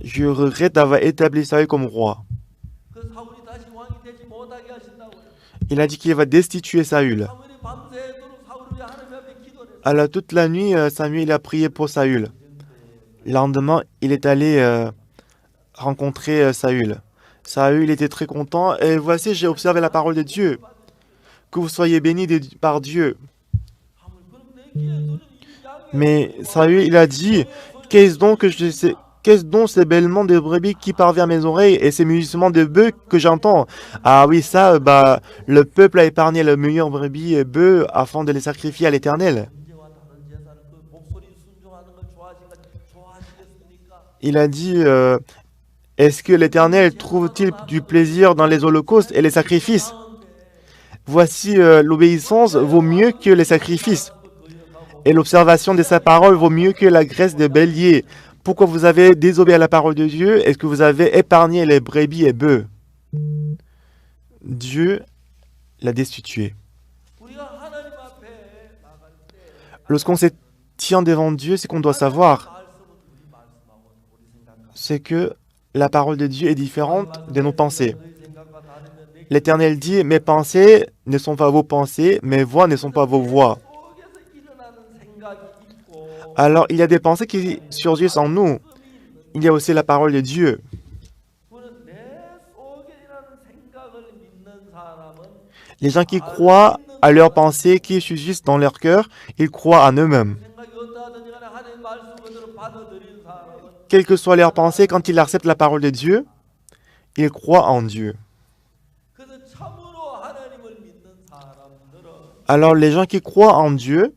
je regrette d'avoir établi Saül comme roi. Il a dit qu'il va destituer Saül. Alors toute la nuit, Samuel il a prié pour Saül. Le lendemain, il est allé rencontrer Saül. Saül était très content. Et voici, j'ai observé la parole de Dieu. Que vous soyez bénis par Dieu. Mais Saül, il a dit, qu'est-ce donc ces bêlements de brebis qui parviennent à mes oreilles et ces mugissements de bœufs que j'entends? Ah oui, ça, le peuple a épargné le meilleur brebis et bœufs afin de les sacrifier à l'Éternel. Il a dit, est-ce que l'Éternel trouve-t-il du plaisir dans les holocaustes et les sacrifices? Voici, l'obéissance vaut mieux que les sacrifices. Et l'observation de sa parole vaut mieux que la graisse de bélier. Pourquoi vous avez désobéi à la parole de Dieu? Est-ce que vous avez épargné les brebis et bœufs? Dieu l'a destitué. Lorsqu'on se tient devant Dieu, ce qu'on doit savoir, c'est que la parole de Dieu est différente de nos pensées. L'Éternel dit, mes pensées ne sont pas vos pensées, mes voix ne sont pas vos voix. Alors, il y a des pensées qui surgissent en nous. Il y a aussi la parole de Dieu. Les gens qui croient à leurs pensées qui surgissent dans leur cœur, ils croient en eux-mêmes. Quelles que soient leurs pensées, quand ils acceptent la parole de Dieu, ils croient en Dieu. Alors, les gens qui croient en Dieu,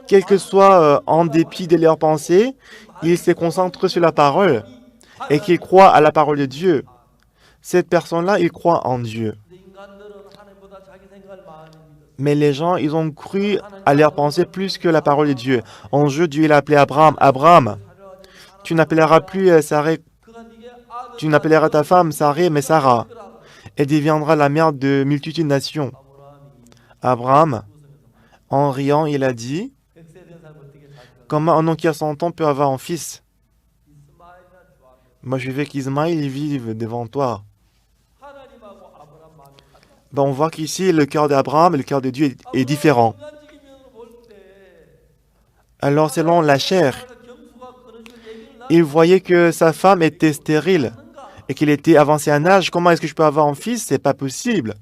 quel que soit en dépit de leurs pensées, ils se concentrent sur la parole et qu'ils croient à la parole de Dieu. Cette personne-là, il croit en Dieu. Mais les gens, ils ont cru à leurs pensées plus que la parole de Dieu. En jeu, Dieu il a appelé Abraham, Abraham, tu n'appelleras plus Sarah, tu n'appelleras ta femme Sarah, mais Sarah. Elle deviendra la mère de multitudes de nations. Abraham, en riant, il a dit, comment un homme qui a 100 ans peut avoir un fils? Moi, je veux qu'Ismaël vive devant toi. On voit qu'ici, le cœur d'Abraham et le cœur de Dieu est différent. Alors, selon la chair, il voyait que sa femme était stérile et qu'il était avancé en âge. Comment est-ce que je peux avoir un fils? C'est pas possible.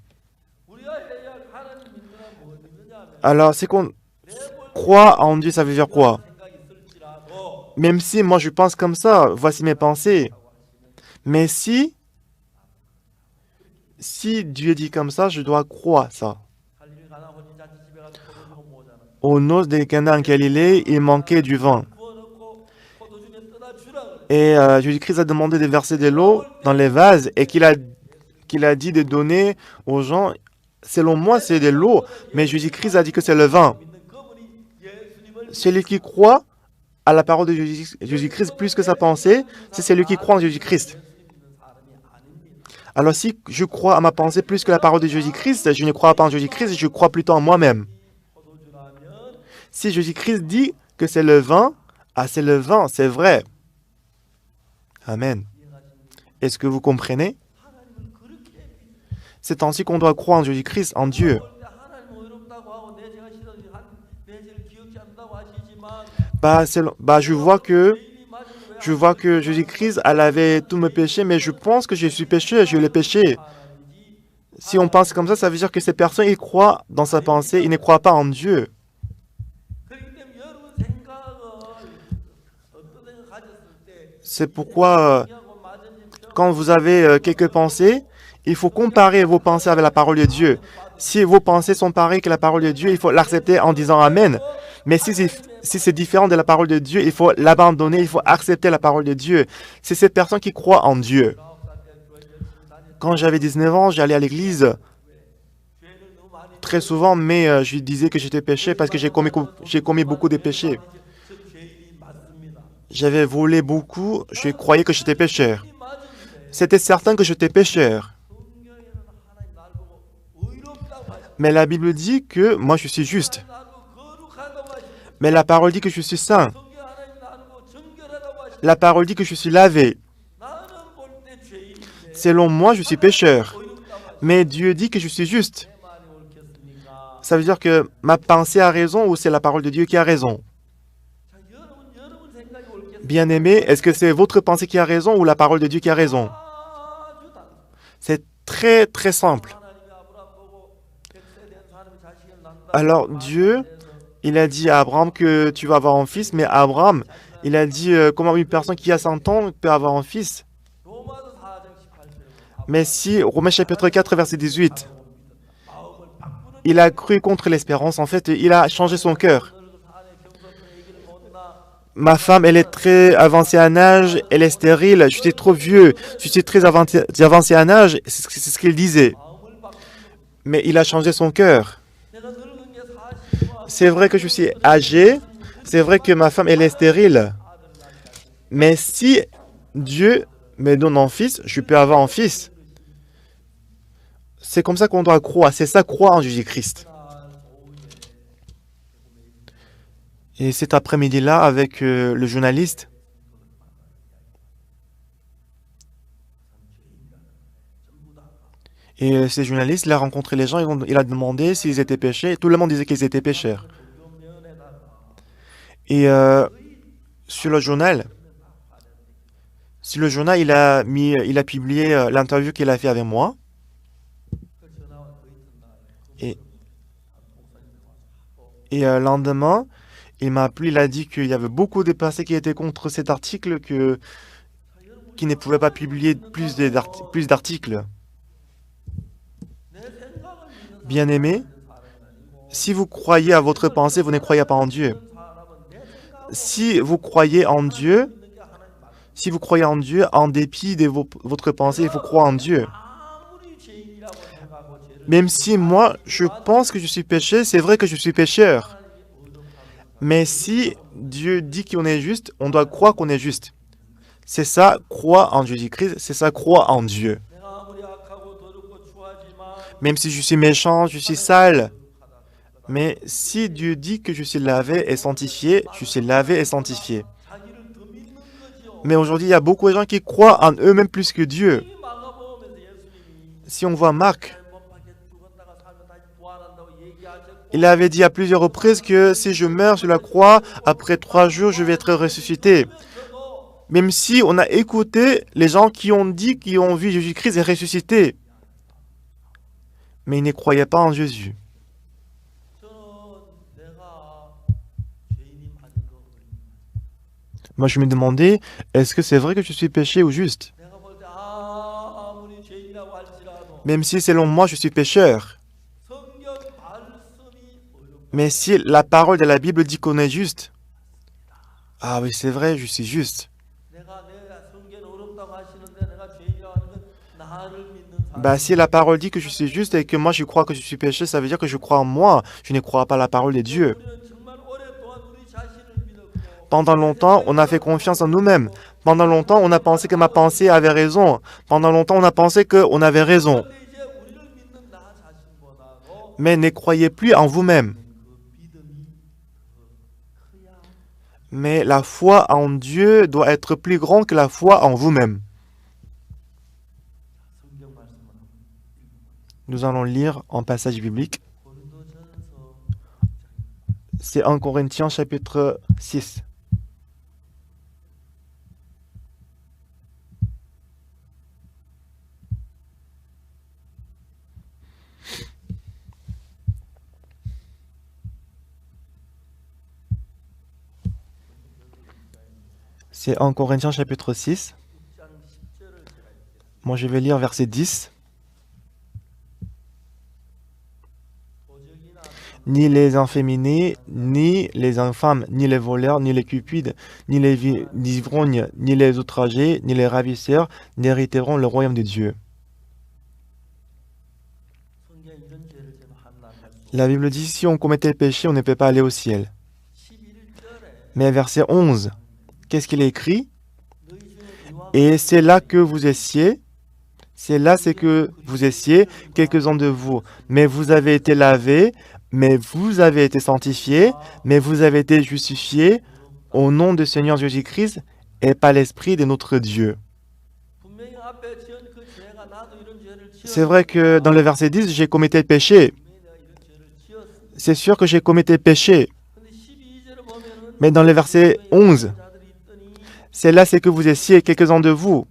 Alors, c'est qu'on croit en Dieu, ça veut dire quoi? Même si moi je pense comme ça, voici mes pensées. Mais si Dieu dit comme ça, je dois croire ça. Aux noces de Cana en Galilée, il manquait du vin. Et Jésus-Christ a demandé de verser de l'eau dans les vases et qu'il a dit de donner aux gens. Selon moi, c'est de l'eau, mais Jésus-Christ a dit que c'est le vin. Celui qui croit à la parole de Jésus-Christ plus que sa pensée, c'est celui qui croit en Jésus-Christ. Alors si je crois à ma pensée plus que la parole de Jésus-Christ, je ne crois pas en Jésus-Christ, je crois plutôt en moi-même. Si Jésus-Christ dit que c'est le vin, c'est le vin, c'est vrai. Amen. Est-ce que vous comprenez? C'est ainsi qu'on doit croire en Jésus-Christ, en Dieu. Je vois que Jésus-Christ, elle avait tous mes péchés, mais je pense que je suis péché, je l'ai péché. Si on pense comme ça veut dire que ces personnes, ils croient dans sa pensée, ils ne croient pas en Dieu. C'est pourquoi, quand vous avez quelques pensées, il faut comparer vos pensées avec la parole de Dieu. Si vos pensées sont pareilles que la parole de Dieu, il faut l'accepter en disant Amen. Mais si c'est différent de la parole de Dieu, il faut l'abandonner, il faut accepter la parole de Dieu. C'est cette personne qui croit en Dieu. Quand j'avais 19 ans, j'allais à l'église très souvent, mais je disais que j'étais péché parce que j'ai commis beaucoup de péchés. J'avais volé beaucoup, je croyais que j'étais pécheur. C'était certain que j'étais pécheur. Mais la Bible dit que moi je suis juste. Mais la parole dit que je suis saint. La parole dit que je suis lavé. Selon moi, je suis pécheur. Mais Dieu dit que je suis juste. Ça veut dire que ma pensée a raison ou c'est la parole de Dieu qui a raison? Bien-aimé, est-ce que c'est votre pensée qui a raison ou la parole de Dieu qui a raison? C'est très très simple. Alors Dieu, il a dit à Abraham que tu vas avoir un fils, mais Abraham, il a dit comment une personne qui a 100 ans peut avoir un fils? Mais si, Romains chapitre 4, verset 18, il a cru contre l'espérance, en fait, il a changé son cœur. Ma femme, elle est très avancée en âge, elle est stérile, je suis trop vieux, je suis très avancé en âge, c'est ce qu'il disait. Mais il a changé son cœur. C'est vrai que je suis âgé, c'est vrai que ma femme, elle est stérile. Mais si Dieu me donne un fils, je peux avoir un fils. C'est comme ça qu'on doit croire, c'est ça, croire en Jésus-Christ. Et cet après-midi-là, avec le journaliste, et ces journalistes, il a rencontré les gens, il a demandé s'ils étaient péchés. Tout le monde disait qu'ils étaient pécheurs. Et sur le journal, il a publié l'interview qu'il a fait avec moi. Et, le lendemain, il m'a appelé, il a dit qu'il y avait beaucoup de personnes qui étaient contre cet article, qui ne pouvaient pas publier plus d'articles. Bien-aimé, si vous croyez à votre pensée, vous ne croyez pas en Dieu. Si vous croyez en Dieu, en dépit de votre pensée, il faut croire en Dieu. Même si moi, je pense que je suis péché, c'est vrai que je suis pécheur. Mais si Dieu dit qu'on est juste, on doit croire qu'on est juste. C'est ça, croire en Jésus-Christ, c'est ça, croire en Dieu. Même si je suis méchant, je suis sale. Mais si Dieu dit que je suis lavé et sanctifié, je suis lavé et sanctifié. Mais aujourd'hui, il y a beaucoup de gens qui croient en eux-mêmes plus que Dieu. Si on voit Marc, il avait dit à plusieurs reprises que si je meurs sur la croix, après 3 jours, je vais être ressuscité. Même si on a écouté les gens qui ont dit qu'ils ont vu Jésus-Christ et ressuscité. Mais ils ne croyaient pas en Jésus. Moi, je me demandais, est-ce que c'est vrai que je suis péché ou juste? Même si selon moi, je suis pécheur. Mais si la parole de la Bible dit qu'on est juste, ah oui, c'est vrai, je suis juste. Si la parole dit que je suis juste et que moi je crois que je suis pécheur, ça veut dire que je crois en moi. Je ne crois pas à la parole de Dieu. Pendant longtemps, on a fait confiance en nous-mêmes. Pendant longtemps, on a pensé que ma pensée avait raison. Pendant longtemps, on a pensé qu'on avait raison. Mais ne croyez plus en vous-même. Mais la foi en Dieu doit être plus grande que la foi en vous-même. Nous allons lire un passage biblique. C'est 1 Corinthiens chapitre 6. C'est 1 Corinthiens chapitre 6. Moi, je vais lire verset 10. Ni les inféminés, ni les infâmes, ni les voleurs, ni les cupides, ni les ivrognes, ni les outragés, ni les ravisseurs n'hériteront le royaume de Dieu. La Bible dit, si on commettait le péché, on ne peut pas aller au ciel. Mais verset 11, qu'est-ce qu'il est écrit? Et c'est là que vous essiez, c'est que vous essiez, quelques-uns de vous. Mais vous avez été lavés, mais vous avez été sanctifiés, mais vous avez été justifiés au nom du Seigneur Jésus-Christ et par l'Esprit de notre Dieu. C'est vrai que dans le verset 10, j'ai commis tel péché. C'est sûr que j'ai commis tel péché. Mais dans le verset 11, c'est là, c'est que vous essiez quelques-uns de vous.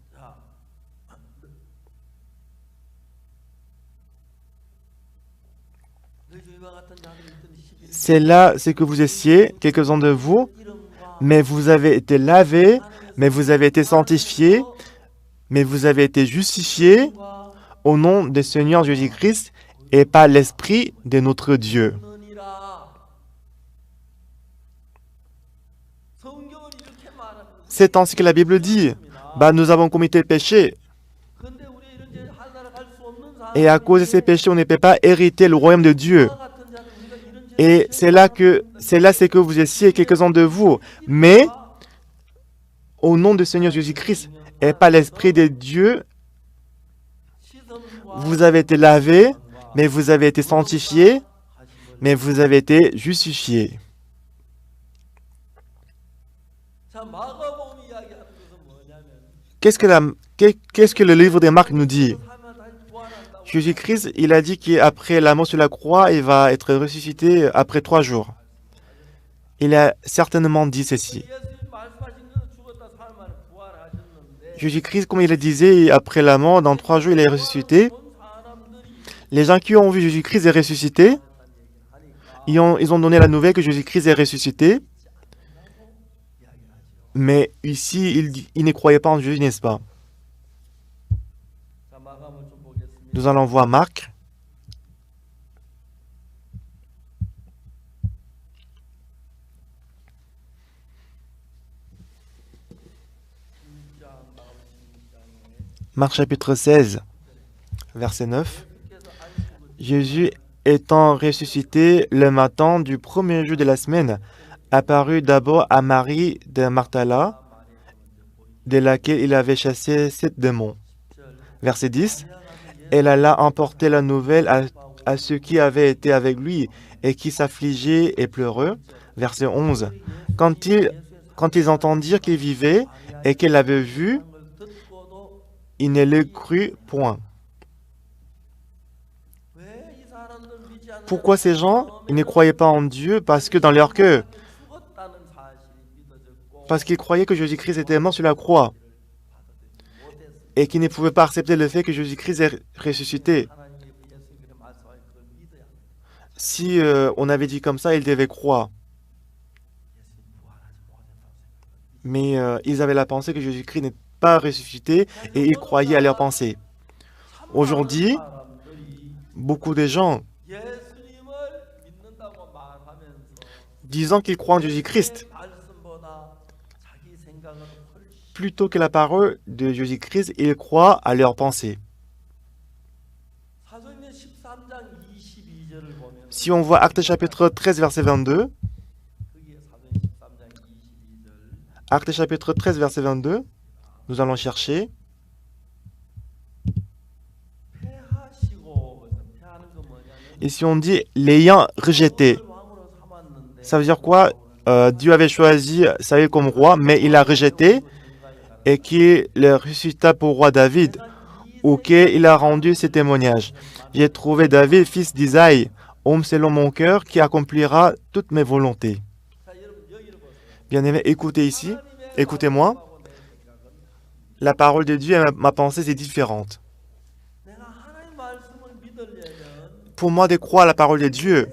C'est là, c'est que vous essiez quelques-uns de vous, mais vous avez été lavés, mais vous avez été sanctifiés, mais vous avez été justifiés au nom du Seigneur Jésus-Christ et par l'Esprit de notre Dieu. C'est ainsi que la Bible dit. Nous avons commis tel péché. Et à cause de ces péchés, on ne peut pas hériter le royaume de Dieu. Et c'est là, c'est que vous essiez quelques-uns de vous. Mais, au nom du Seigneur Jésus-Christ et par l'Esprit de Dieu, vous avez été lavés, mais vous avez été sanctifiés, mais vous avez été justifiés. Qu'est-ce que le livre des Marc nous dit? Jésus-Christ, il a dit qu'après la mort sur la croix, il va être ressuscité après 3 jours. Il a certainement dit ceci. Jésus-Christ, comme il le disait, après la mort, dans 3 jours, il est ressuscité. Les gens qui ont vu Jésus-Christ est ressuscité, ils ont donné la nouvelle que Jésus-Christ est ressuscité. Mais ici, ils ne croyaient pas en Jésus, n'est-ce pas? Nous allons voir Marc. Marc chapitre 16, verset 9. Jésus étant ressuscité le matin du premier jour de la semaine, apparut d'abord à Marie de Magdala, de laquelle il avait chassé 7 démons. Verset 10. Elle alla emporter la nouvelle à ceux qui avaient été avec lui et qui s'affligeaient et pleuraient. Verset 11. Quand ils entendirent qu'il vivait et qu'elle l'avait vu, ils ne le crurent point. Pourquoi ces gens, ils ne croyaient pas en Dieu? Parce que dans leur cœur, parce qu'ils croyaient que Jésus-Christ était mort sur la croix et qu'ils ne pouvaient pas accepter le fait que Jésus-Christ est ressuscité. Si on avait dit comme ça, ils devaient croire. Mais ils avaient la pensée que Jésus-Christ n'est pas ressuscité et ils croyaient à leur pensée. Aujourd'hui, beaucoup de gens, disant qu'ils croient en Jésus-Christ, plutôt que la parole de Jésus-Christ, ils croient à leur pensée. Si on voit Actes chapitre 13, verset 22, Actes chapitre 13, verset 22, nous allons chercher. Ici on dit l'ayant rejeté. Ça veut dire quoi? Dieu avait choisi Saül comme roi, mais il l'a rejeté et qu'il le ressuscita pour roi David, auquel il a rendu ses témoignages. J'ai trouvé David, fils d'Isaïe, homme selon mon cœur, qui accomplira toutes mes volontés. Bien-aimés, écoutez ici, écoutez-moi. La parole de Dieu et ma pensée, c'est différente. Pour moi, de croire à la parole de Dieu,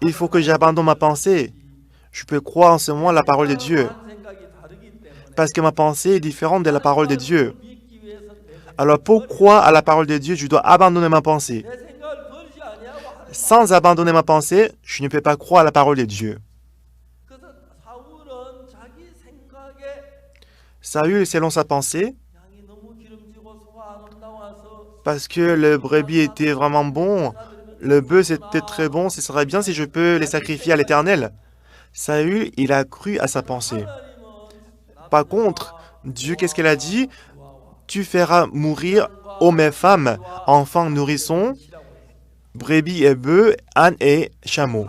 il faut que j'abandonne ma pensée. Je peux croire en ce moment à la parole de Dieu. Parce que ma pensée est différente de la parole de Dieu. Alors, pour croire à la parole de Dieu, je dois abandonner ma pensée. Sans abandonner ma pensée, je ne peux pas croire à la parole de Dieu. Saül, selon sa pensée, parce que le brebis était vraiment bon, le bœuf était très bon, ce serait bien si je peux les sacrifier à l'Éternel. Saül, il a cru à sa pensée. Par contre, Dieu, qu'est-ce qu'il a dit? Tu feras mourir hommes et femmes, enfants, nourrissons, brebis et bœufs, ânes et chameaux.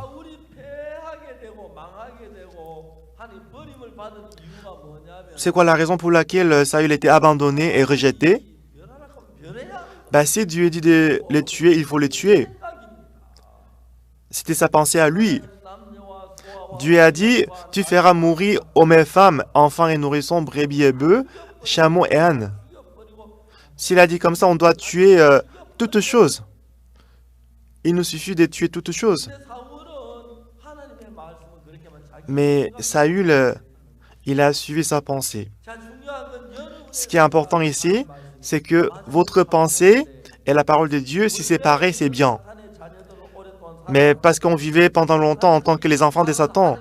C'est quoi la raison pour laquelle Saül était abandonné et rejeté? Si Dieu dit de les tuer, il faut les tuer. C'était sa pensée à lui. Dieu a dit, tu feras mourir hommes et femmes, enfants et nourrissons, brebis et bœufs, chameaux et ânes. S'il a dit comme ça, on doit tuer toutes choses. Il nous suffit de tuer toutes choses. Mais Saül, il a suivi sa pensée. Ce qui est important ici, c'est que votre pensée et la parole de Dieu, si c'est pareil, c'est bien. Mais parce qu'on vivait pendant longtemps en tant que les enfants de Satan,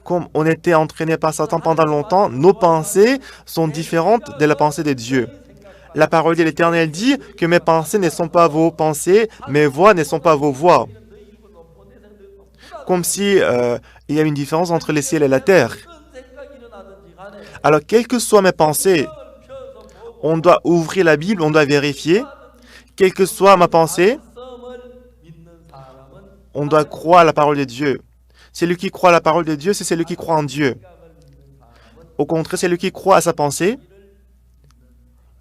comme on était entraînés par Satan pendant longtemps, nos pensées sont différentes de la pensée de Dieu. La parole de l'Éternel dit que mes pensées ne sont pas vos pensées, mes voix ne sont pas vos voix. Comme si il y a une différence entre le ciel et la terre. Alors, quelles que soient mes pensées, on doit ouvrir la Bible, on doit vérifier. Quelle que soit ma pensée, on doit croire à la parole de Dieu. Celui qui croit à la parole de Dieu, c'est celui qui croit en Dieu. Au contraire, celui qui croit à sa pensée,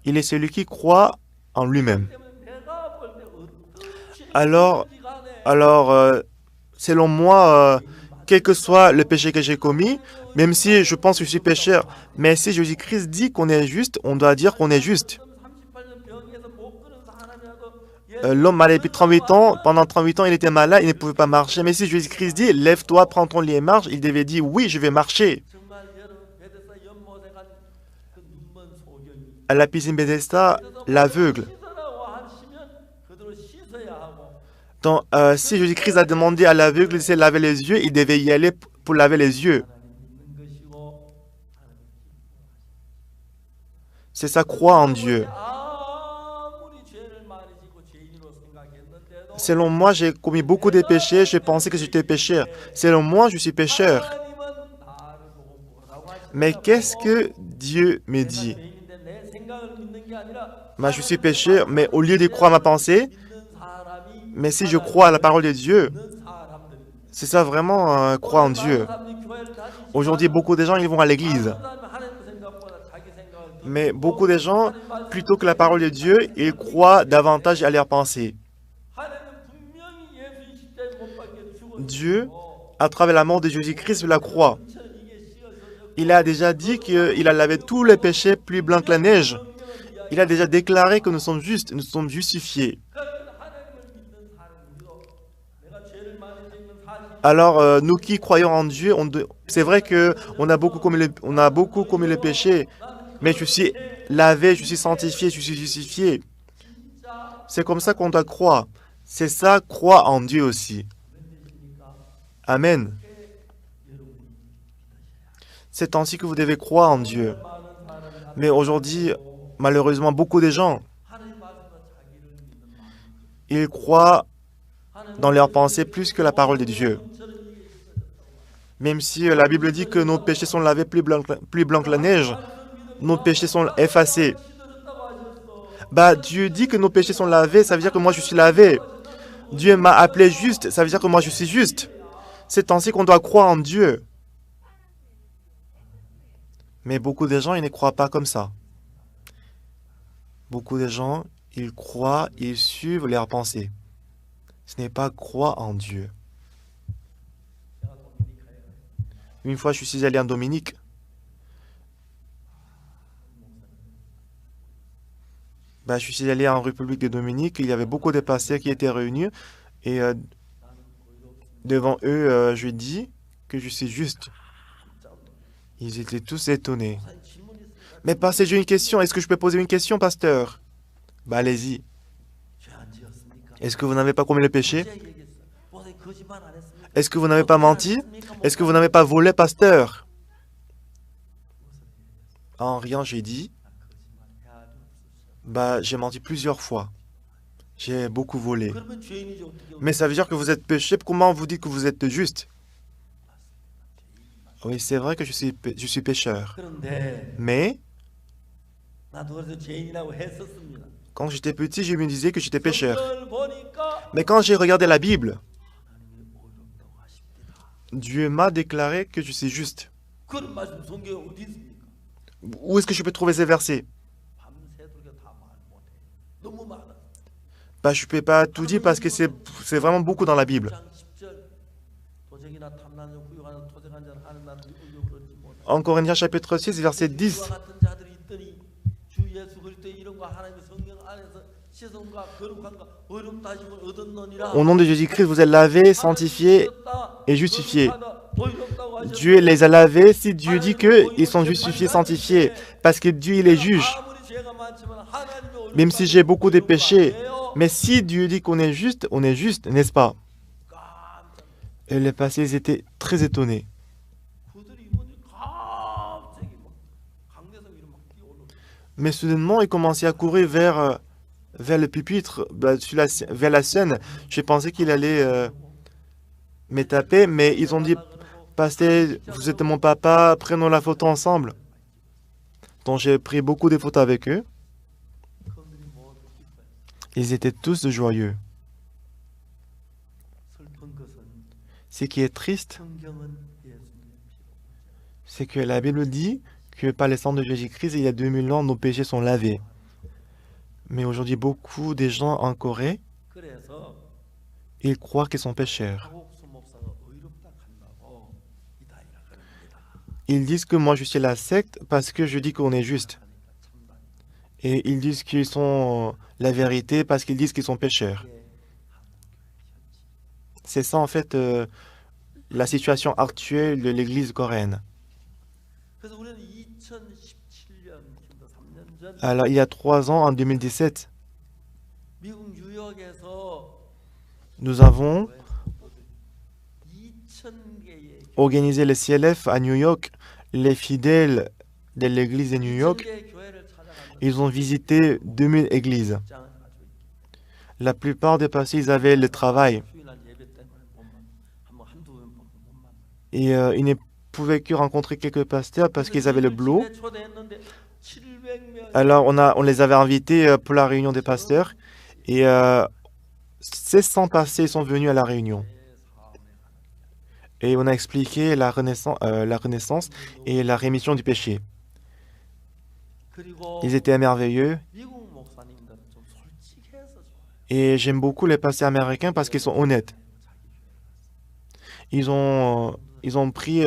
il est celui qui croit en lui-même. Alors, selon moi, quel que soit le péché que j'ai commis, même si je pense que je suis pécheur, mais si Jésus-Christ dit qu'on est juste, on doit dire qu'on est juste. L'homme malade depuis 38 ans, pendant 38 ans, il était malade, il ne pouvait pas marcher. Mais si Jésus-Christ dit, lève-toi, prends ton lit et marche, il devait dire, oui, je vais marcher. À la piscine Bethesda, l'aveugle. Donc, si Jésus-Christ a demandé à l'aveugle de laver les yeux, il devait y aller pour laver les yeux. C'est sa croix en Dieu. Selon moi, j'ai commis beaucoup de péchés, j'ai pensé que j'étais pécheur. Selon moi, je suis pécheur. Mais qu'est-ce que Dieu me dit? Je suis pécheur, mais au lieu de croire ma pensée, mais si je crois à la parole de Dieu, c'est ça vraiment croire en Dieu. Aujourd'hui, beaucoup de gens, ils vont à l'église. Mais beaucoup de gens, plutôt que la parole de Dieu, ils croient davantage à leurs pensées. Dieu, à travers la mort de Jésus-Christ sur la croix, il a déjà dit qu'il a lavé tous les péchés plus blancs que la neige. Il a déjà déclaré que nous sommes justes, nous sommes justifiés. Alors, nous qui croyons en Dieu, c'est vrai qu'on a beaucoup commis le péché, mais je suis lavé, je suis sanctifié, je suis justifié. C'est comme ça qu'on doit croire. C'est ça, croire en Dieu aussi. Amen. C'est ainsi que vous devez croire en Dieu. Mais aujourd'hui, malheureusement, beaucoup de gens, ils croient dans leurs pensées plus que la parole de Dieu. Même si la Bible dit que nos péchés sont lavés plus blancs que la neige, nos péchés sont effacés. Dieu dit que nos péchés sont lavés, ça veut dire que moi je suis lavé. Dieu m'a appelé juste, ça veut dire que moi je suis juste. C'est ainsi qu'on doit croire en Dieu. Mais beaucoup de gens, ils ne croient pas comme ça. Beaucoup de gens, ils croient, ils suivent leurs pensées. Ce n'est pas croire en Dieu. Une fois, je suis allé en Dominique. Je suis allé en République de Dominique. Il y avait beaucoup de pasteurs qui étaient réunis. Et devant eux, je dis que je suis juste. Ils étaient tous étonnés. Mais pasteur, j'ai une question. Est-ce que je peux poser une question, pasteur? Allez-y. Est-ce que vous n'avez pas commis le péché? Est-ce que vous n'avez pas menti? Est-ce que vous n'avez pas volé, pasteur? En riant, j'ai dit, j'ai menti plusieurs fois. J'ai beaucoup volé. Mais ça veut dire que vous êtes péché. Comment vous dites que vous êtes juste? Oui, c'est vrai que je suis pécheur. Mais quand j'étais petit, je me disais que j'étais pécheur. Mais quand j'ai regardé la Bible, Dieu m'a déclaré que je suis juste. Où est-ce que je peux trouver ces versets? Bah, je ne peux pas tout dire parce que c'est vraiment beaucoup dans la Bible. En Corinthiens chapitre 6, verset 10. Au nom de Jésus-Christ, vous êtes lavés, sanctifiés et justifiés. Dieu les a lavés si Dieu dit qu'ils sont justifiés, sanctifiés, parce que Dieu, il est juge. Même si j'ai beaucoup de péchés, mais si Dieu dit qu'on est juste, n'est-ce pas? Et les passés étaient très étonnés. Mais soudainement, ils commençaient à courir vers le pupitre, vers la scène. J'ai pensé qu'il allait me taper, mais ils ont dit, pasteur, vous êtes mon papa, prenons la photo ensemble. Donc j'ai pris beaucoup de photos avec eux. Ils étaient tous joyeux. Ce qui est triste, c'est que la Bible dit que par le sang de Jésus-Christ, il y a 2000 ans, nos péchés sont lavés. Mais aujourd'hui, beaucoup de gens en Corée, ils croient qu'ils sont pécheurs. Ils disent que moi je suis la secte parce que je dis qu'on est juste. Et ils disent qu'ils sont la vérité parce qu'ils disent qu'ils sont pécheurs. C'est ça en fait la situation actuelle de l'Église coréenne. Alors il y a 3 ans, en 2017, nous avons organisé le CLF à New York. Les fidèles de l'église de New York, ils ont visité 2000 églises. La plupart des pasteurs, ils avaient le travail. Et ils ne pouvaient que rencontrer quelques pasteurs parce qu'ils avaient le boulot. Alors on les avait invités pour la réunion des pasteurs. Et 600 pasteurs sont venus à la réunion. Et on a expliqué la renaissance et la rémission du péché. Ils étaient merveilleux. Et j'aime beaucoup les pasteurs américains parce qu'ils sont honnêtes. Ils ont pris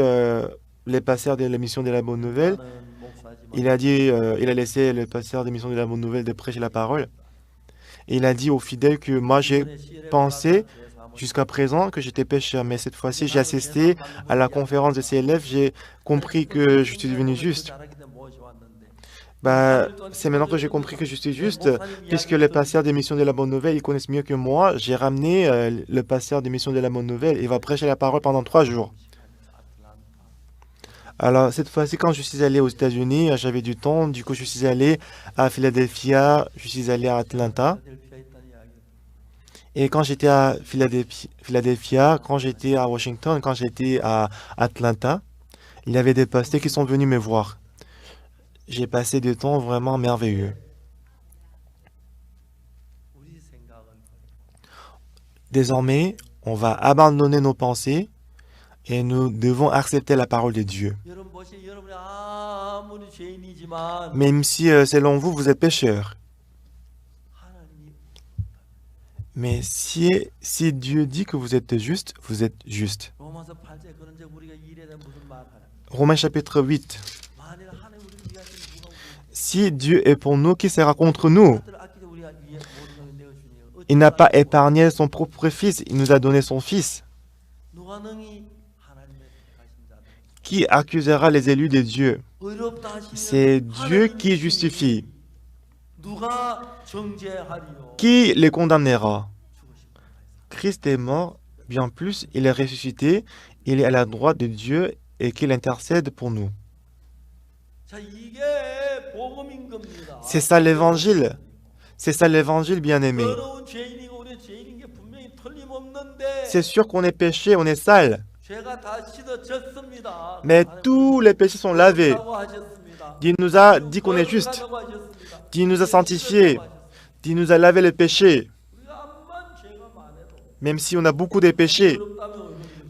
les pasteurs de l'émission de la Bonne Nouvelle. Il a laissé le pasteur de l'émission de la Bonne Nouvelle de prêcher la parole. Et il a dit aux fidèles que moi j'ai pensé jusqu'à présent que j'étais pécheur, mais cette fois-ci j'ai assisté à la conférence de CLF, j'ai compris que je suis devenu juste. C'est maintenant que j'ai compris que je suis juste, puisque le pasteur des missions de la Bonne Nouvelle, ils connaissent mieux que moi. J'ai ramené le pasteur des missions de la Bonne Nouvelle. Il va prêcher la parole pendant 3 jours. Alors, cette fois-ci, quand je suis allé aux États-Unis, j'avais du temps. Du coup, je suis allé à Philadelphia, je suis allé à Atlanta. Et quand j'étais à Philadelphia, quand j'étais à Washington, quand j'étais à Atlanta, il y avait des pasteurs qui sont venus me voir. J'ai passé des temps vraiment merveilleux. Désormais, on va abandonner nos pensées et nous devons accepter la parole de Dieu. Même si, selon vous, vous êtes pécheur. Mais si Dieu dit que vous êtes juste, vous êtes juste. Romains chapitre 8. Si Dieu est pour nous, qui sera contre nous? Il n'a pas épargné son propre fils, il nous a donné son fils. Qui accusera les élus de Dieu? C'est Dieu qui justifie. Qui les condamnera? Christ est mort, bien plus, il est ressuscité, il est à la droite de Dieu et qu'il intercède pour nous. C'est ça l'évangile. C'est ça l'évangile, bien-aimé. C'est sûr qu'on est péché, on est sale. Mais tous les péchés sont lavés. Dieu nous a dit qu'on est juste. Dieu nous a sanctifiés. Dieu nous a lavé les péchés. Même si on a beaucoup de péchés.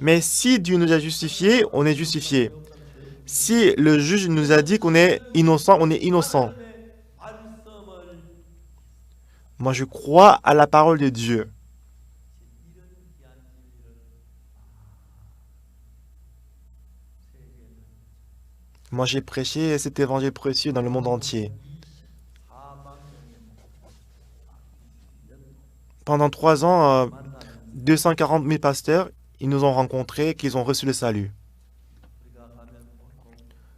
Mais si Dieu nous a justifiés, on est justifiés. Si le juge nous a dit qu'on est innocent, on est innocent. Moi, je crois à la parole de Dieu. Moi, j'ai prêché cet évangile précieux dans le monde entier. Pendant 3 ans, 240 000 pasteurs, ils nous ont rencontrés, qu'ils ont reçu le salut.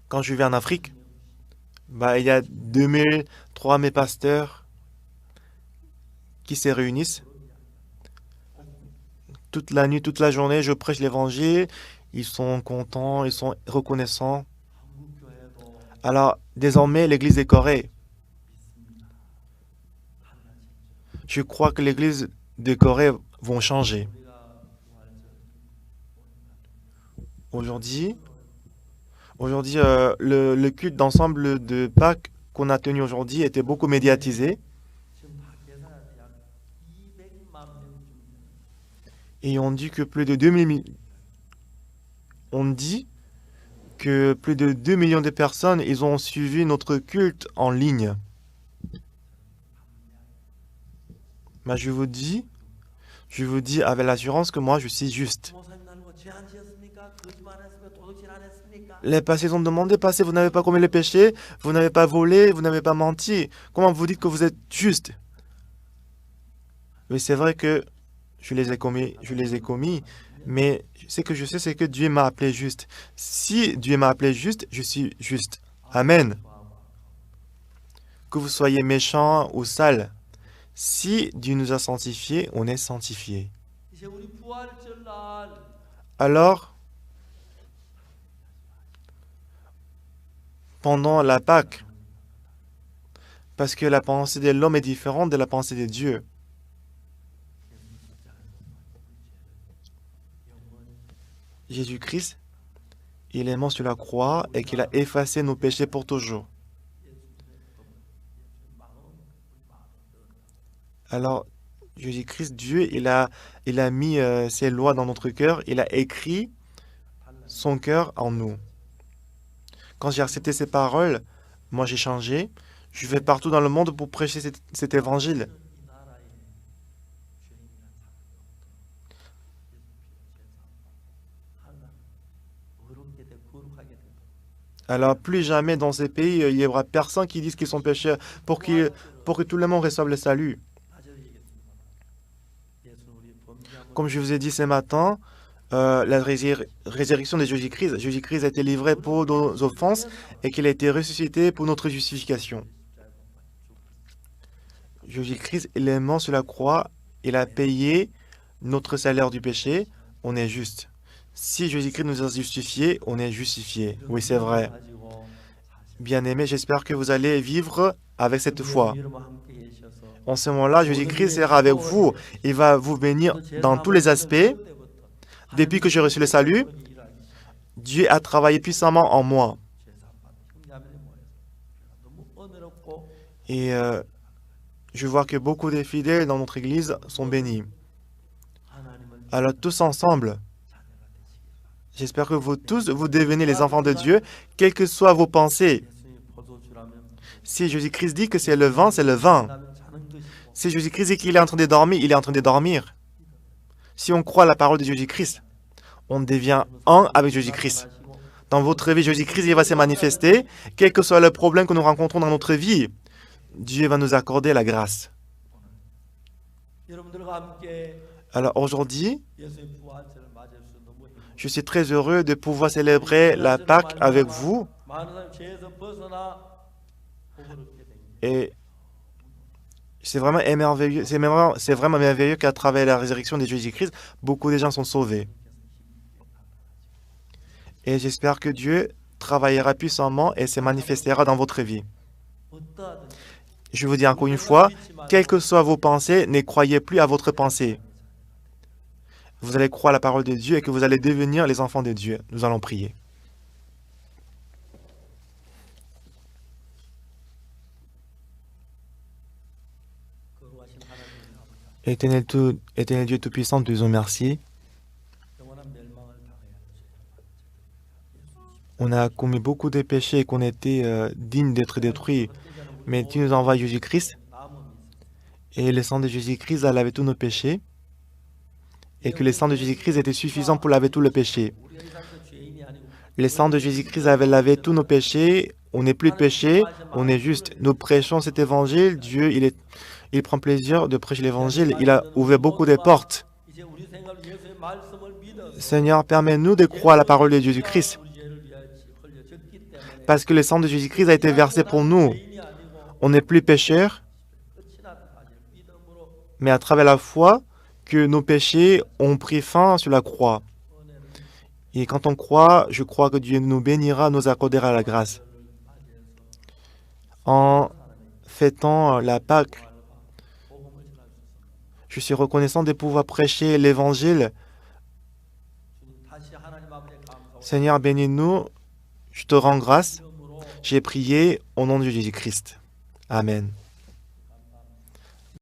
Quand je vais en Afrique, il y a 2000, 3000 pasteurs qui se réunissent. Toute la nuit, toute la journée, je prêche l'évangile. Ils sont contents, ils sont reconnaissants. Alors, désormais, l'église de Corée, je crois que l'église de Corée vont changer. Aujourd'hui, le culte d'ensemble de Pâques qu'on a tenu aujourd'hui était beaucoup médiatisé. Et on dit que plus de 2 millions de personnes, ils ont suivi notre culte en ligne. Mais je vous dis avec l'assurance que moi, je suis juste. Les passés ont demandé, passé, vous n'avez pas commis le péché, vous n'avez pas volé, vous n'avez pas menti. Comment vous dites que vous êtes juste? Oui, c'est vrai que je les ai commis, mais ce que je sais, c'est que Dieu m'a appelé juste. Si Dieu m'a appelé juste, je suis juste. Amen. Que vous soyez méchant ou sale, si Dieu nous a sanctifiés, on est sanctifiés. Alors, pendant la Pâque, parce que la pensée de l'homme est différente de la pensée de Dieu. Jésus-Christ, il est mort sur la croix et qu'il a effacé nos péchés pour toujours. Alors, Jésus-Christ, Dieu, il a mis ses lois dans notre cœur, il a écrit son cœur en nous. Quand j'ai accepté ces paroles, moi j'ai changé. Je vais partout dans le monde pour prêcher cet évangile. Alors, plus jamais dans ces pays, il n'y aura personne qui dise qu'ils sont pécheurs pour que tout le monde reçoive le salut. Comme je vous ai dit ce matin, la résurrection de Jésus-Christ, Jésus-Christ a été livré pour nos offenses et qu'il a été ressuscité pour notre justification. Jésus-Christ, il est mort sur la croix, il a payé notre salaire du péché, on est juste. Si Jésus-Christ nous a justifiés, on est justifiés. Oui, c'est vrai. Bien-aimés, j'espère que vous allez vivre avec cette foi. En ce moment-là, Jésus-Christ sera avec vous. Il va vous bénir dans tous les aspects. Depuis que j'ai reçu le salut, Dieu a travaillé puissamment en moi. Et je vois que beaucoup de fidèles dans notre Église sont bénis. Alors tous ensemble, j'espère que vous tous, vous devenez les enfants de Dieu, quelles que soient vos pensées. Si Jésus-Christ dit que c'est le vin, c'est le vin. Si Jésus-Christ dit qu'il est en train de dormir, il est en train de dormir. Si on croit à la parole de Jésus-Christ, on devient un avec Jésus-Christ. Dans votre vie, Jésus-Christ, il va se manifester, quel que soit le problème que nous rencontrons dans notre vie. Dieu va nous accorder la grâce. Alors aujourd'hui, je suis très heureux de pouvoir célébrer la Pâque avec vous. Et c'est vraiment merveilleux, c'est vraiment merveilleux qu'à travers la résurrection de Jésus-Christ, beaucoup de gens sont sauvés. Et j'espère que Dieu travaillera puissamment et se manifestera dans votre vie. Je vous dis encore une fois, quelles que soient vos pensées, ne croyez plus à votre pensée. Vous allez croire à la parole de Dieu et que vous allez devenir les enfants de Dieu. Nous allons prier. Éternel Dieu Tout-Puissant, nous te disons merci. On a commis beaucoup de péchés et qu'on était dignes d'être détruits. Mais tu nous envoies Jésus-Christ Et le sang de Jésus-Christ a lavé tous nos péchés. Et que le sang de Jésus-Christ était suffisant pour laver tout le péché. Le sang de Jésus-Christ avait lavé tous nos péchés. On n'est plus de péché, on est juste. Nous prêchons cet évangile. Dieu, il prend plaisir de prêcher l'évangile. Il a ouvert beaucoup de portes. Seigneur, permets-nous de croire à la parole de Jésus-Christ. Parce que le sang de Jésus-Christ a été versé pour nous. On n'est plus pécheurs, mais à travers la foi, que nos péchés ont pris fin sur la croix. Et quand on croit, je crois que Dieu nous bénira, nous accordera la grâce. En fêtant la Pâque, je suis reconnaissant de pouvoir prêcher l'Évangile. Seigneur, bénis-nous. Je te rends grâce. J'ai prié au nom de Jésus-Christ. Amen.